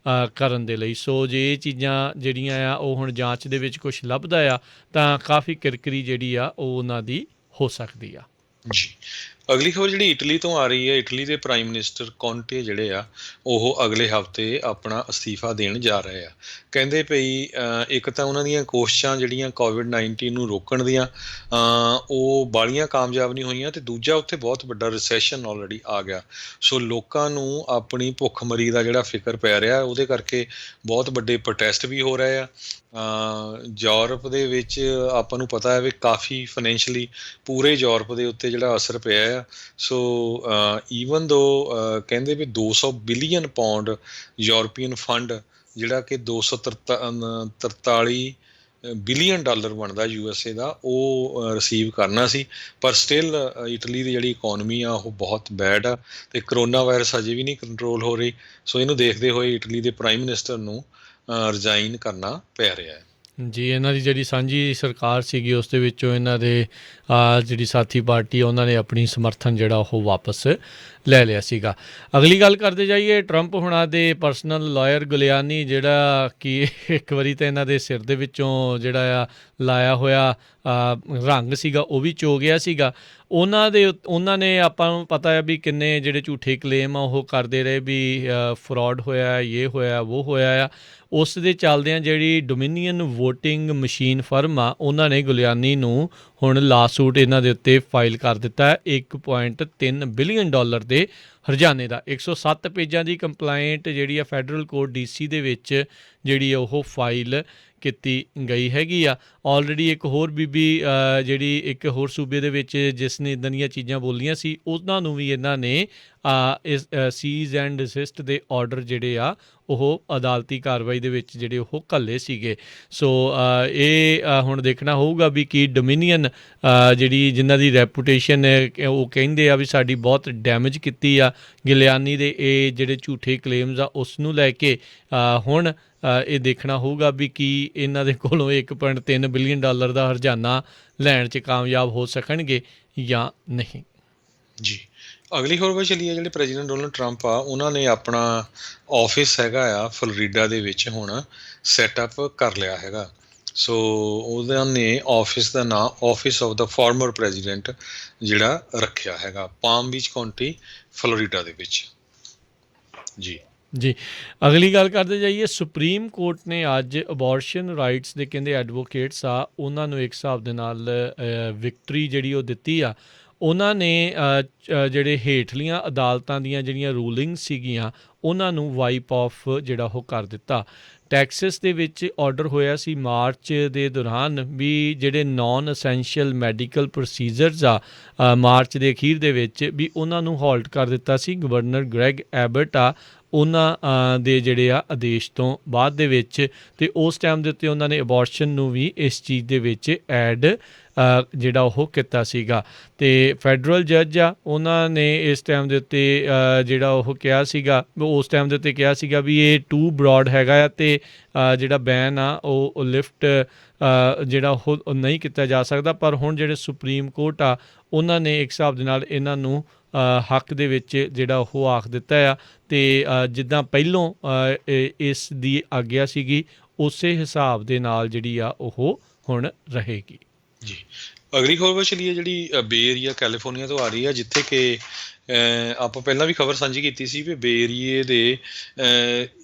ਕਰਨ ਦੇ ਲਈ। ਸੋ ਜੇ ਇਹ ਚੀਜ਼ਾਂ ਜਿਹੜੀਆਂ ਆ ਉਹ ਹੁਣ ਜਾਂਚ ਦੇ ਵਿੱਚ ਕੁਛ ਲੱਭਦਾ ਆ ਤਾਂ ਕਾਫੀ ਕਿਰਕਰੀ ਜਿਹੜੀ ਆ ਉਹ ਉਹਨਾਂ ਦੀ ਹੋ ਸਕਦੀ ਆ। ਜੀ, ਅਗਲੀ ਖਬਰ ਜਿਹੜੀ ਇਟਲੀ ਤੋਂ ਆ ਰਹੀ ਹੈ, ਇਟਲੀ ਦੇ ਪ੍ਰਾਈਮ ਮਿਨਿਸਟਰ ਕੌਂਟੇ ਜਿਹੜੇ ਆ ਉਹ ਅਗਲੇ ਹਫਤੇ ਆਪਣਾ ਅਸਤੀਫਾ ਦੇਣ ਜਾ ਰਹੇ ਆ। ਕਹਿੰਦੇ ਪਈ ਇੱਕ ਤਾਂ ਉਹਨਾਂ ਦੀਆਂ ਕੋਸ਼ਿਸ਼ਾਂ ਜਿਹੜੀਆਂ ਕੋਵਿਡ-19 ਨੂੰ ਰੋਕਣ ਦੀਆਂ ਉਹ ਬਾਹਲੀਆਂ ਕਾਮਯਾਬ ਨਹੀਂ ਹੋਈਆਂ, ਅਤੇ ਦੂਜਾ ਉੱਥੇ ਬਹੁਤ ਵੱਡਾ ਰਿਸੈਸ਼ਨ ਆਲਰੇਡੀ ਆ ਗਿਆ। ਸੋ ਲੋਕਾਂ ਨੂੰ ਆਪਣੀ ਭੁੱਖਮਰੀ ਦਾ ਜਿਹੜਾ ਫਿਕਰ ਪੈ ਰਿਹਾ, ਉਹਦੇ ਕਰਕੇ ਬਹੁਤ ਵੱਡੇ ਪ੍ਰੋਟੈਸਟ ਵੀ ਹੋ ਰਹੇ ਆ। ਯੂਰਪ ਦੇ ਵਿੱਚ ਆਪਾਂ ਨੂੰ ਪਤਾ ਹੈ ਵੀ ਕਾਫੀ ਫਾਈਨੈਂਸ਼ੀਅਲੀ ਪੂਰੇ ਯੂਰਪ ਦੇ ਉੱਤੇ ਜਿਹੜਾ ਅਸਰ ਪਿਆ ਆ। ਸੋ ਈਵਨ ਦੋ ਕਹਿੰਦੇ ਵੀ 200 ਬਿਲੀਅਨ ਪਾਉਂਡ ਯੂਰਪੀਅਨ ਫੰਡ ਜਿਹੜਾ ਕਿ 243 ਬਿਲੀਅਨ ਡਾਲਰ ਬਣਦਾ USA ਦਾ, ਉਹ ਰਿਸੀਵ ਕਰਨਾ ਸੀ। ਪਰ ਸਟਿਲ ਇਟਲੀ ਦੀ ਜਿਹੜੀ ਇਕੋਨਮੀ ਆ ਉਹ ਬਹੁਤ ਬੈਡ ਆ, ਅਤੇ ਕਰੋਨਾ ਵਾਇਰਸ ਅਜੇ ਵੀ ਨਹੀਂ ਕੰਟਰੋਲ ਹੋ ਰਹੀ। ਸੋ ਇਹਨੂੰ ਦੇਖਦੇ ਹੋਏ ਇਟਲੀ ਦੇ ਪ੍ਰਾਈਮ ਮਿਨਿਸਟਰ ਨੂੰ ਰਿਜ਼ਾਈਨ ਕਰਨਾ ਪੈ ਰਿਹਾ ਹੈ। ਜੀ, ਇਹਨਾਂ ਦੀ ਜਿਹੜੀ ਸਾਂਝੀ ਸਰਕਾਰ ਸੀਗੀ ਉਸ ਦੇ ਵਿੱਚੋਂ ਇਹਨਾਂ ਦੇ ਜਿਹੜੀ ਸਾਥੀ ਪਾਰਟੀ ਉਹਨਾਂ ਨੇ ਆਪਣੀ ਸਮਰਥਨ ਜਿਹੜਾ ਉਹ ਵਾਪਸ ਲੈ ਲਿਆ ਸੀਗਾ। ਅਗਲੀ ਗੱਲ ਕਰਦੇ ਜਾਈਏ, ਟਰੰਪ ਹੁਣਾਂ ਦੇ ਪਰਸਨਲ ਲਾਇਰ ਗੁਲਿਆਨੀ, ਜਿਹੜਾ ਕਿ ਇੱਕ ਵਾਰੀ ਤਾਂ ਇਹਨਾਂ ਦੇ ਸਿਰ ਦੇ ਵਿੱਚੋਂ ਜਿਹੜਾ ਆ ਲਾਇਆ ਹੋਇਆ ਰੰਗ ਸੀਗਾ ਉਹ ਵੀ ਚੋ ਗਿਆ ਸੀਗਾ। ਉਹਨਾਂ ਨੇ ਆਪਾਂ ਨੂੰ ਪਤਾ ਹੈ ਵੀ ਕਿੰਨੇ ਜਿਹੜੇ ਝੂਠੇ ਕਲੇਮ ਆ ਉਹ ਕਰਦੇ ਰਹੇ ਵੀ ਫਰੋਡ ਹੋਇਆ, ਇਹ ਹੋਇਆ, ਉਹ ਹੋਇਆ ਆ। ਉਸ ਦੇ ਚੱਲਦਿਆਂ ਜਿਹੜੀ ਡੋਮੀਨੀਅਨ ਵੋਟਿੰਗ ਮਸ਼ੀਨ ਫਰਮ ਆ ਉਹਨਾਂ ਨੇ ਗੁਲਿਆਨੀ ਨੂੰ ਹੁਣ ਲਾਸੂਟ ਇਹਨਾਂ ਦੇ ਉੱਤੇ ਫਾਈਲ ਕਰ ਦਿੱਤਾ ਹੈ $1.3 ਬਿਲੀਅਨ ਦੇ ਹਰਜਾਨੇ ਦਾ। 107 ਪੇਜਾਂ ਦੀ ਕੰਪਲਾਇੰਟ ਜਿਹੜੀ ਆ ਫੈਡਰਲ ਕੋਰਟ DC ਦੇ ਵਿੱਚ ਜਿਹੜੀ ਉਹ ਫਾਈਲ ਕੀਤੀ ਗਈ ਹੈਗੀ ਆ। ਆਲਰੇਡੀ ਇੱਕ ਹੋਰ ਬੀਬੀ ਜਿਹੜੀ ਇੱਕ ਹੋਰ ਸੂਬੇ ਦੇ ਵਿੱਚ ਜਿਸ ਨੇ ਇੱਦਾਂ ਦੀਆਂ ਚੀਜ਼ਾਂ ਬੋਲੀਆਂ ਸੀ, ਉਹਨਾਂ ਨੂੰ ਵੀ ਇਹਨਾਂ ਨੇ ਇਸ ਸੀਜ਼ ਐਂਡ ਡਿਸਿਸਟ ਦੇ ਆਰਡਰ ਜਿਹੜੇ ਆ ਉਹ ਅਦਾਲਤੀ ਕਾਰਵਾਈ ਦੇ ਵਿੱਚ ਜਿਹੜੇ ਉਹ ਘੱਲੇ ਸੀਗੇ। ਸੋ ਇਹ ਹੁਣ ਦੇਖਣਾ ਹੋਊਗਾ ਵੀ ਕੀ ਡੋਮੀਨੀਅਨ ਜਿਹੜੀ ਜਿਨ੍ਹਾਂ ਦੀ ਰੈਪੂਟੇਸ਼ਨ ਉਹ ਕਹਿੰਦੇ ਆ ਵੀ ਸਾਡੀ ਬਹੁਤ ਡੈਮੇਜ ਕੀਤੀ ਆ ਗਿਲਿਆਨੀ ਦੇ ਇਹ ਜਿਹੜੇ ਝੂਠੇ ਕਲੇਮਸ ਆ ਉਸ ਨੂੰ ਲੈ ਕੇ, ਹੁਣ ਇਹ ਦੇਖਣਾ ਹੋਊਗਾ ਵੀ ਕੀ ਇਹਨਾਂ ਦੇ ਕੋਲੋਂ $1.3 ਬਿਲੀਅਨ ਦਾ ਹਰਜਾਨਾ ਲੈਣ 'ਚ ਕਾਮਯਾਬ ਹੋ ਸਕਣਗੇ ਜਾਂ ਨਹੀਂ। ਜੀ, ਅਗਲੀ ਖਬਰ ਚੱਲੀਏ, ਜਿਹੜੇ ਪ੍ਰੈਜ਼ੀਡੈਂਟ ਡੋਨਲਡ ਟਰੰਪ ਆ ਉਹਨਾਂ ਨੇ ਆਪਣਾ ਆਫਿਸ ਹੈਗਾ ਆ ਫਲੋਰੀਡਾ ਦੇ ਵਿੱਚ ਹੁਣ ਸੈਟਅਪ ਕਰ ਲਿਆ ਹੈਗਾ। ਸੋ ਉਹਨਾਂ ਨੇ ਆਫਿਸ ਦਾ ਨਾਂ office of the farmer president ਜਿਹੜਾ ਰੱਖਿਆ ਹੈਗਾ, ਪਾਮ ਬੀਚ ਕਾਉਂਟੀ ਫਲੋਰੀਡਾ ਦੇ ਵਿੱਚ। ਜੀ ਜੀ, ਅਗਲੀ ਗੱਲ ਕਰਦੇ ਜਾਈਏ, ਸੁਪਰੀਮ ਕੋਰਟ ਨੇ ਅੱਜ ਅਬੋਰਸ਼ਨ ਰਾਈਟਸ ਦੇ ਕਹਿੰਦੇ ਐਡਵੋਕੇਟਸ ਆ ਉਹਨਾਂ ਨੂੰ ਇੱਕ ਹਿਸਾਬ ਦੇ ਨਾਲ ਵਿਕਟਰੀ ਜਿਹੜੀ ਉਹ ਦਿੱਤੀ ਆ। ਉਹਨਾਂ ਨੇ ਜਿਹੜੇ ਹੇਠਲੀਆਂ ਅਦਾਲਤਾਂ ਦੀਆਂ ਜਿਹੜੀਆਂ ਰੂਲਿੰਗ ਸੀਗੀਆਂ ਉਹਨਾਂ ਨੂੰ ਵਾਈਪ ਆਫ ਜਿਹੜਾ ਉਹ ਕਰ ਦਿੱਤਾ। ਟੈਕਸਸ ਦੇ ਵਿੱਚ ਆਰਡਰ ਹੋਇਆ ਸੀ ਮਾਰਚ ਦੇ ਦੌਰਾਨ ਵੀ ਜਿਹੜੇ ਨਾਨ ਅਸੈਂਸ਼ੀਅਲ ਮੈਡੀਕਲ ਪ੍ਰੋਸੀਜਰਸ ਆ ਮਾਰਚ ਦੇ ਅਖੀਰ ਦੇ ਵਿੱਚ ਵੀ ਉਹਨਾਂ ਨੂੰ ਹਾਲਟ ਕਰ ਦਿੱਤਾ ਸੀ। ਗਵਰਨਰ ਗ੍ਰੈਗ ਐਬਟ ਆ ਉਹਨਾਂ ਦੇ ਜਿਹੜੇ ਆ ਆਦੇਸ਼ ਤੋਂ ਬਾਅਦ ਦੇ ਵਿੱਚ, ਅਤੇ ਉਸ ਟਾਈਮ ਦੇ ਉੱਤੇ ਉਹਨਾਂ ਨੇ ਅਬੋਰਸ਼ਨ ਨੂੰ ਵੀ ਇਸ ਚੀਜ਼ ਦੇ ਵਿੱਚ ਐਡ ਜਿਹੜਾ ਉਹ ਕੀਤਾ ਸੀਗਾ। ਅਤੇ ਫੈਡਰਲ ਜੱਜ ਆ ਉਹਨਾਂ ਨੇ ਇਸ ਟਾਈਮ ਦੇ ਉੱਤੇ ਜਿਹੜਾ ਉਹ ਕਿਹਾ ਸੀਗਾ, ਉਸ ਟਾਈਮ ਦੇ ਉੱਤੇ ਕਿਹਾ ਸੀਗਾ ਵੀ ਇਹ ਟੂ ਬਰੋਡ ਹੈਗਾ ਆ, ਅਤੇ ਜਿਹੜਾ ਬੈਨ ਆ ਉਹ ਲਿਫਟ ਜਿਹੜਾ ਉਹ ਨਹੀਂ ਕੀਤਾ ਜਾ ਸਕਦਾ। ਪਰ ਹੁਣ ਜਿਹੜੇ ਸੁਪਰੀਮ ਕੋਰਟ ਆ ਉਹਨਾਂ ਨੇ ਇੱਕ ਹਿਸਾਬ ਦੇ ਨਾਲ ਇਹਨਾਂ ਨੂੰ ਹੱਕ ਦੇ ਵਿੱਚ ਜਿਹੜਾ ਉਹ ਆਖ ਦਿੱਤਾ ਆ, ਅਤੇ ਜਿੱਦਾਂ ਪਹਿਲੋਂ ਇਸ ਦੀ ਆਗਿਆ ਸੀਗੀ ਉਸੇ ਹਿਸਾਬ ਦੇ ਨਾਲ ਜਿਹੜੀ ਆ ਉਹ ਹੁਣ ਰਹੇਗੀ। ਜੀ, ਅਗਲੀ ਖਬਰ ਚੱਲੀਏ, ਜਿਹੜੀ ਬੇ ਏਰੀਆ ਕੈਲੀਫੋਰਨੀਆ ਤੋਂ ਆ ਰਹੀ ਆ, ਜਿੱਥੇ ਕਿ ਆਪਾਂ ਪਹਿਲਾਂ ਵੀ ਖਬਰ ਸਾਂਝੀ ਕੀਤੀ ਸੀ ਵੀ ਬੇ ਏਰੀਏ ਦੇ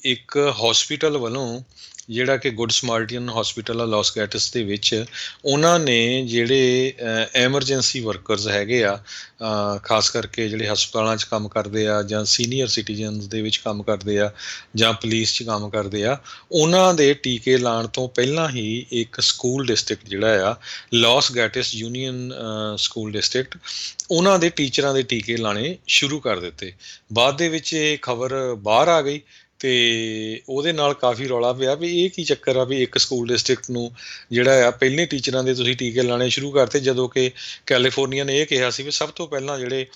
ਇੱਕ ਹੌਸਪੀਟਲ ਵੱਲੋਂ ਜਿਹੜਾ ਕਿ ਗੁੱਡ ਸਮਾਰਟੀਅਨ ਹੌਸਪੀਟਲ ਆ ਲਾਸ ਗੈਟਸ ਦੇ ਵਿੱਚ, ਉਹਨਾਂ ਨੇ ਜਿਹੜੇ ਐਮਰਜੈਂਸੀ ਵਰਕਰਸ ਹੈਗੇ ਆ, ਖਾਸ ਕਰਕੇ ਜਿਹੜੇ ਹਸਪਤਾਲਾਂ 'ਚ ਕੰਮ ਕਰਦੇ ਆ ਜਾਂ ਸੀਨੀਅਰ ਸਿਟੀਜ਼ਨਸ ਦੇ ਵਿੱਚ ਕੰਮ ਕਰਦੇ ਆ ਜਾਂ ਪੁਲਿਸ 'ਚ ਕੰਮ ਕਰਦੇ ਆ, ਉਹਨਾਂ ਦੇ ਟੀਕੇ ਲਾਉਣ ਤੋਂ ਪਹਿਲਾਂ ਹੀ ਇੱਕ ਸਕੂਲ ਡਿਸਟ੍ਰਿਕਟ ਜਿਹੜਾ ਆ Los Gatos union school district, ਉਹਨਾਂ ਦੇ ਟੀਚਰਾਂ ਦੇ ਟੀਕੇ ਲਾਣੇ ਸ਼ੁਰੂ ਕਰ ਦਿੱਤੇ। ਬਾਅਦ ਦੇ ਵਿੱਚ ਇਹ ਖਬਰ ਬਾਹਰ ਆ ਗਈ ਅਤੇ ਉਹਦੇ ਨਾਲ ਕਾਫੀ ਰੌਲਾ ਪਿਆ ਵੀ ਇਹ ਕੀ ਚੱਕਰ ਆ ਵੀ ਇੱਕ ਸਕੂਲ ਡਿਸਟ੍ਰਿਕਟ ਨੂੰ ਜਿਹੜਾ ਆ ਪਹਿਲੇ ਟੀਚਰਾਂ ਦੇ ਤੁਸੀਂ ਟੀਕੇ ਲਾਉਣੇ ਸ਼ੁਰੂ ਕਰਤੇ, ਜਦੋਂ ਕਿ ਕੈਲੀਫੋਰਨੀਆ ਨੇ ਇਹ ਕਿਹਾ ਸੀ ਵੀ ਸਭ ਤੋਂ ਪਹਿਲਾਂ ਜਿਹੜੇ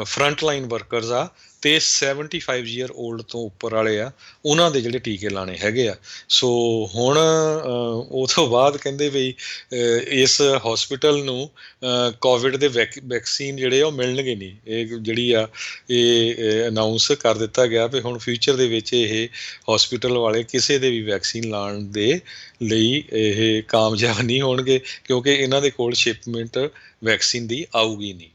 ਫਰੰਟ ਲਾਈਨ ਵਰਕਰਸ ਆ ਅਤੇ 75 ਈਅਰ ਓਲਡ ਤੋਂ ਉੱਪਰ ਵਾਲੇ ਆ ਉਹਨਾਂ ਦੇ ਜਿਹੜੇ ਟੀਕੇ ਲਾਉਣੇ ਹੈਗੇ ਆ। ਸੋ ਹੁਣ ਉਹ ਤੋਂ ਬਾਅਦ ਕਹਿੰਦੇ ਵੀ ਇਸ ਹੌਸਪੀਟਲ ਨੂੰ ਕੋਵਿਡ ਦੇ ਵੈਕਸੀਨ ਜਿਹੜੇ ਆ ਉਹ ਮਿਲਣਗੇ ਨਹੀਂ। ਇਹ ਜਿਹੜੀ ਆ ਇਹ ਅਨਾਊਂਸ ਕਰ ਦਿੱਤਾ ਗਿਆ ਵੀ ਹੁਣ ਫਿਊਚਰ ਦੇ ਵਿੱਚ ਇਹ ਹੌਸਪੀਟਲ ਵਾਲੇ ਕਿਸੇ ਦੇ ਵੀ ਵੈਕਸੀਨ ਲਾਉਣ ਦੇ ਲਈ ਇਹ ਕਾਮਯਾਬ ਨਹੀਂ ਹੋਣਗੇ, ਕਿਉਂਕਿ ਇਹਨਾਂ ਦੇ ਕੋਲ ਸ਼ਿਪਮੈਂਟ ਵੈਕਸੀਨ ਦੀ ਆਊਗੀ ਨਹੀਂ।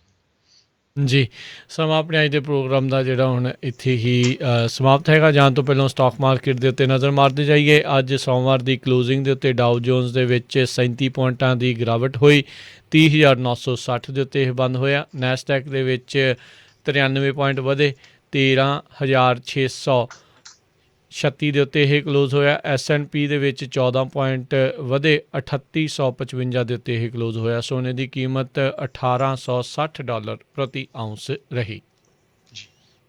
ਜੀ ਸਮਾਂ ਆਪਣੇ ਅੱਜ ਦੇ ਪ੍ਰੋਗਰਾਮ ਦਾ ਜਿਹੜਾ ਹੁਣ ਇੱਥੇ ਹੀ ਸਮਾਪਤ ਹੈਗਾ। ਜਾਣ ਤੋਂ ਪਹਿਲਾਂ ਸਟਾਕ ਮਾਰਕੀਟ ਦੇ ਉੱਤੇ ਨਜ਼ਰ ਮਾਰਦੇ ਜਾਈਏ। ਅੱਜ ਸੋਮਵਾਰ ਦੀ ਕਲੋਜ਼ਿੰਗ ਦੇ ਉੱਤੇ ਡਾਓ ਜੋਨਸ ਦੇ ਵਿੱਚ 37 ਪੁਆਇੰਟਾਂ ਦੀ ਗਿਰਾਵਟ ਹੋਈ, 30,960 ਦੇ ਉੱਤੇ ਇਹ ਬੰਦ ਹੋਇਆ। ਨੈਸਡੈਕ ਦੇ ਵਿੱਚ 93 ਪੁਆਇੰਟ ਵਧੇ, 13,636 ਦੇ ਉੱਤੇ ਇਹ ਕਲੋਜ਼ ਹੋਇਆ। S&P ਦੇ ਵਿੱਚ 14 ਪੁਆਇੰਟ ਵਧੇ, 3855 ਦੇ ਉੱਤੇ ਇਹ ਕਲੋਜ਼ ਹੋਇਆ। ਸੋਨੇ ਦੀ ਕੀਮਤ $1,860 ਪ੍ਰਤੀ ਆਉਂਸ ਰਹੀ।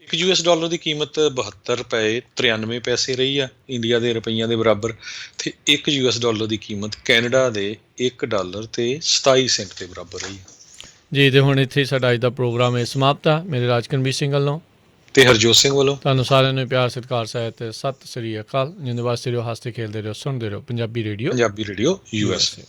ਇੱਕ US$ ਦੀ ਕੀਮਤ 72 ਰੁਪਏ 93 ਪੈਸੇ ਰਹੀ ਆ ਇੰਡੀਆ ਦੇ ਰੁਪਈਆਂ ਦੇ ਬਰਾਬਰ, ਤੇ ਇੱਕ US$ ਦੀ ਕੀਮਤ ਕੈਨੇਡਾ ਦੇ $1 ਤੇ 27 ਸੈਂਟ ਦੇ ਬਰਾਬਰ ਰਹੀ। ਜੀ ਤੇ ਹੁਣ ਇੱਥੇ ਸਾਡਾ ਅੱਜ ਦਾ ਪ੍ਰੋਗਰਾਮ ਇਹ ਸਮਾਪਤ ਆ। ਮੇਰੇ ਰਾਜਕਨਵੀਰ ਸਿੰਘ ਵੱਲੋਂ ਤੇ ਹਰਜੋਤ ਸਿੰਘ ਵੱਲੋਂ ਤੁਹਾਨੂੰ ਸਾਰਿਆਂ ਨੂੰ ਪਿਆਰ ਸਤਿਕਾਰ ਸਹਿਤ ਸਤਿ ਸ੍ਰੀ ਅਕਾਲ। ਜਿੰਦੇ ਵਾਸਤੇ ਰਹੋ, ਹੱਸਦੇ ਖੇਲਦੇ ਰਹੋ, ਸੁਣਦੇ ਰਹੋ ਪੰਜਾਬੀ ਰੇਡੀਓ USA।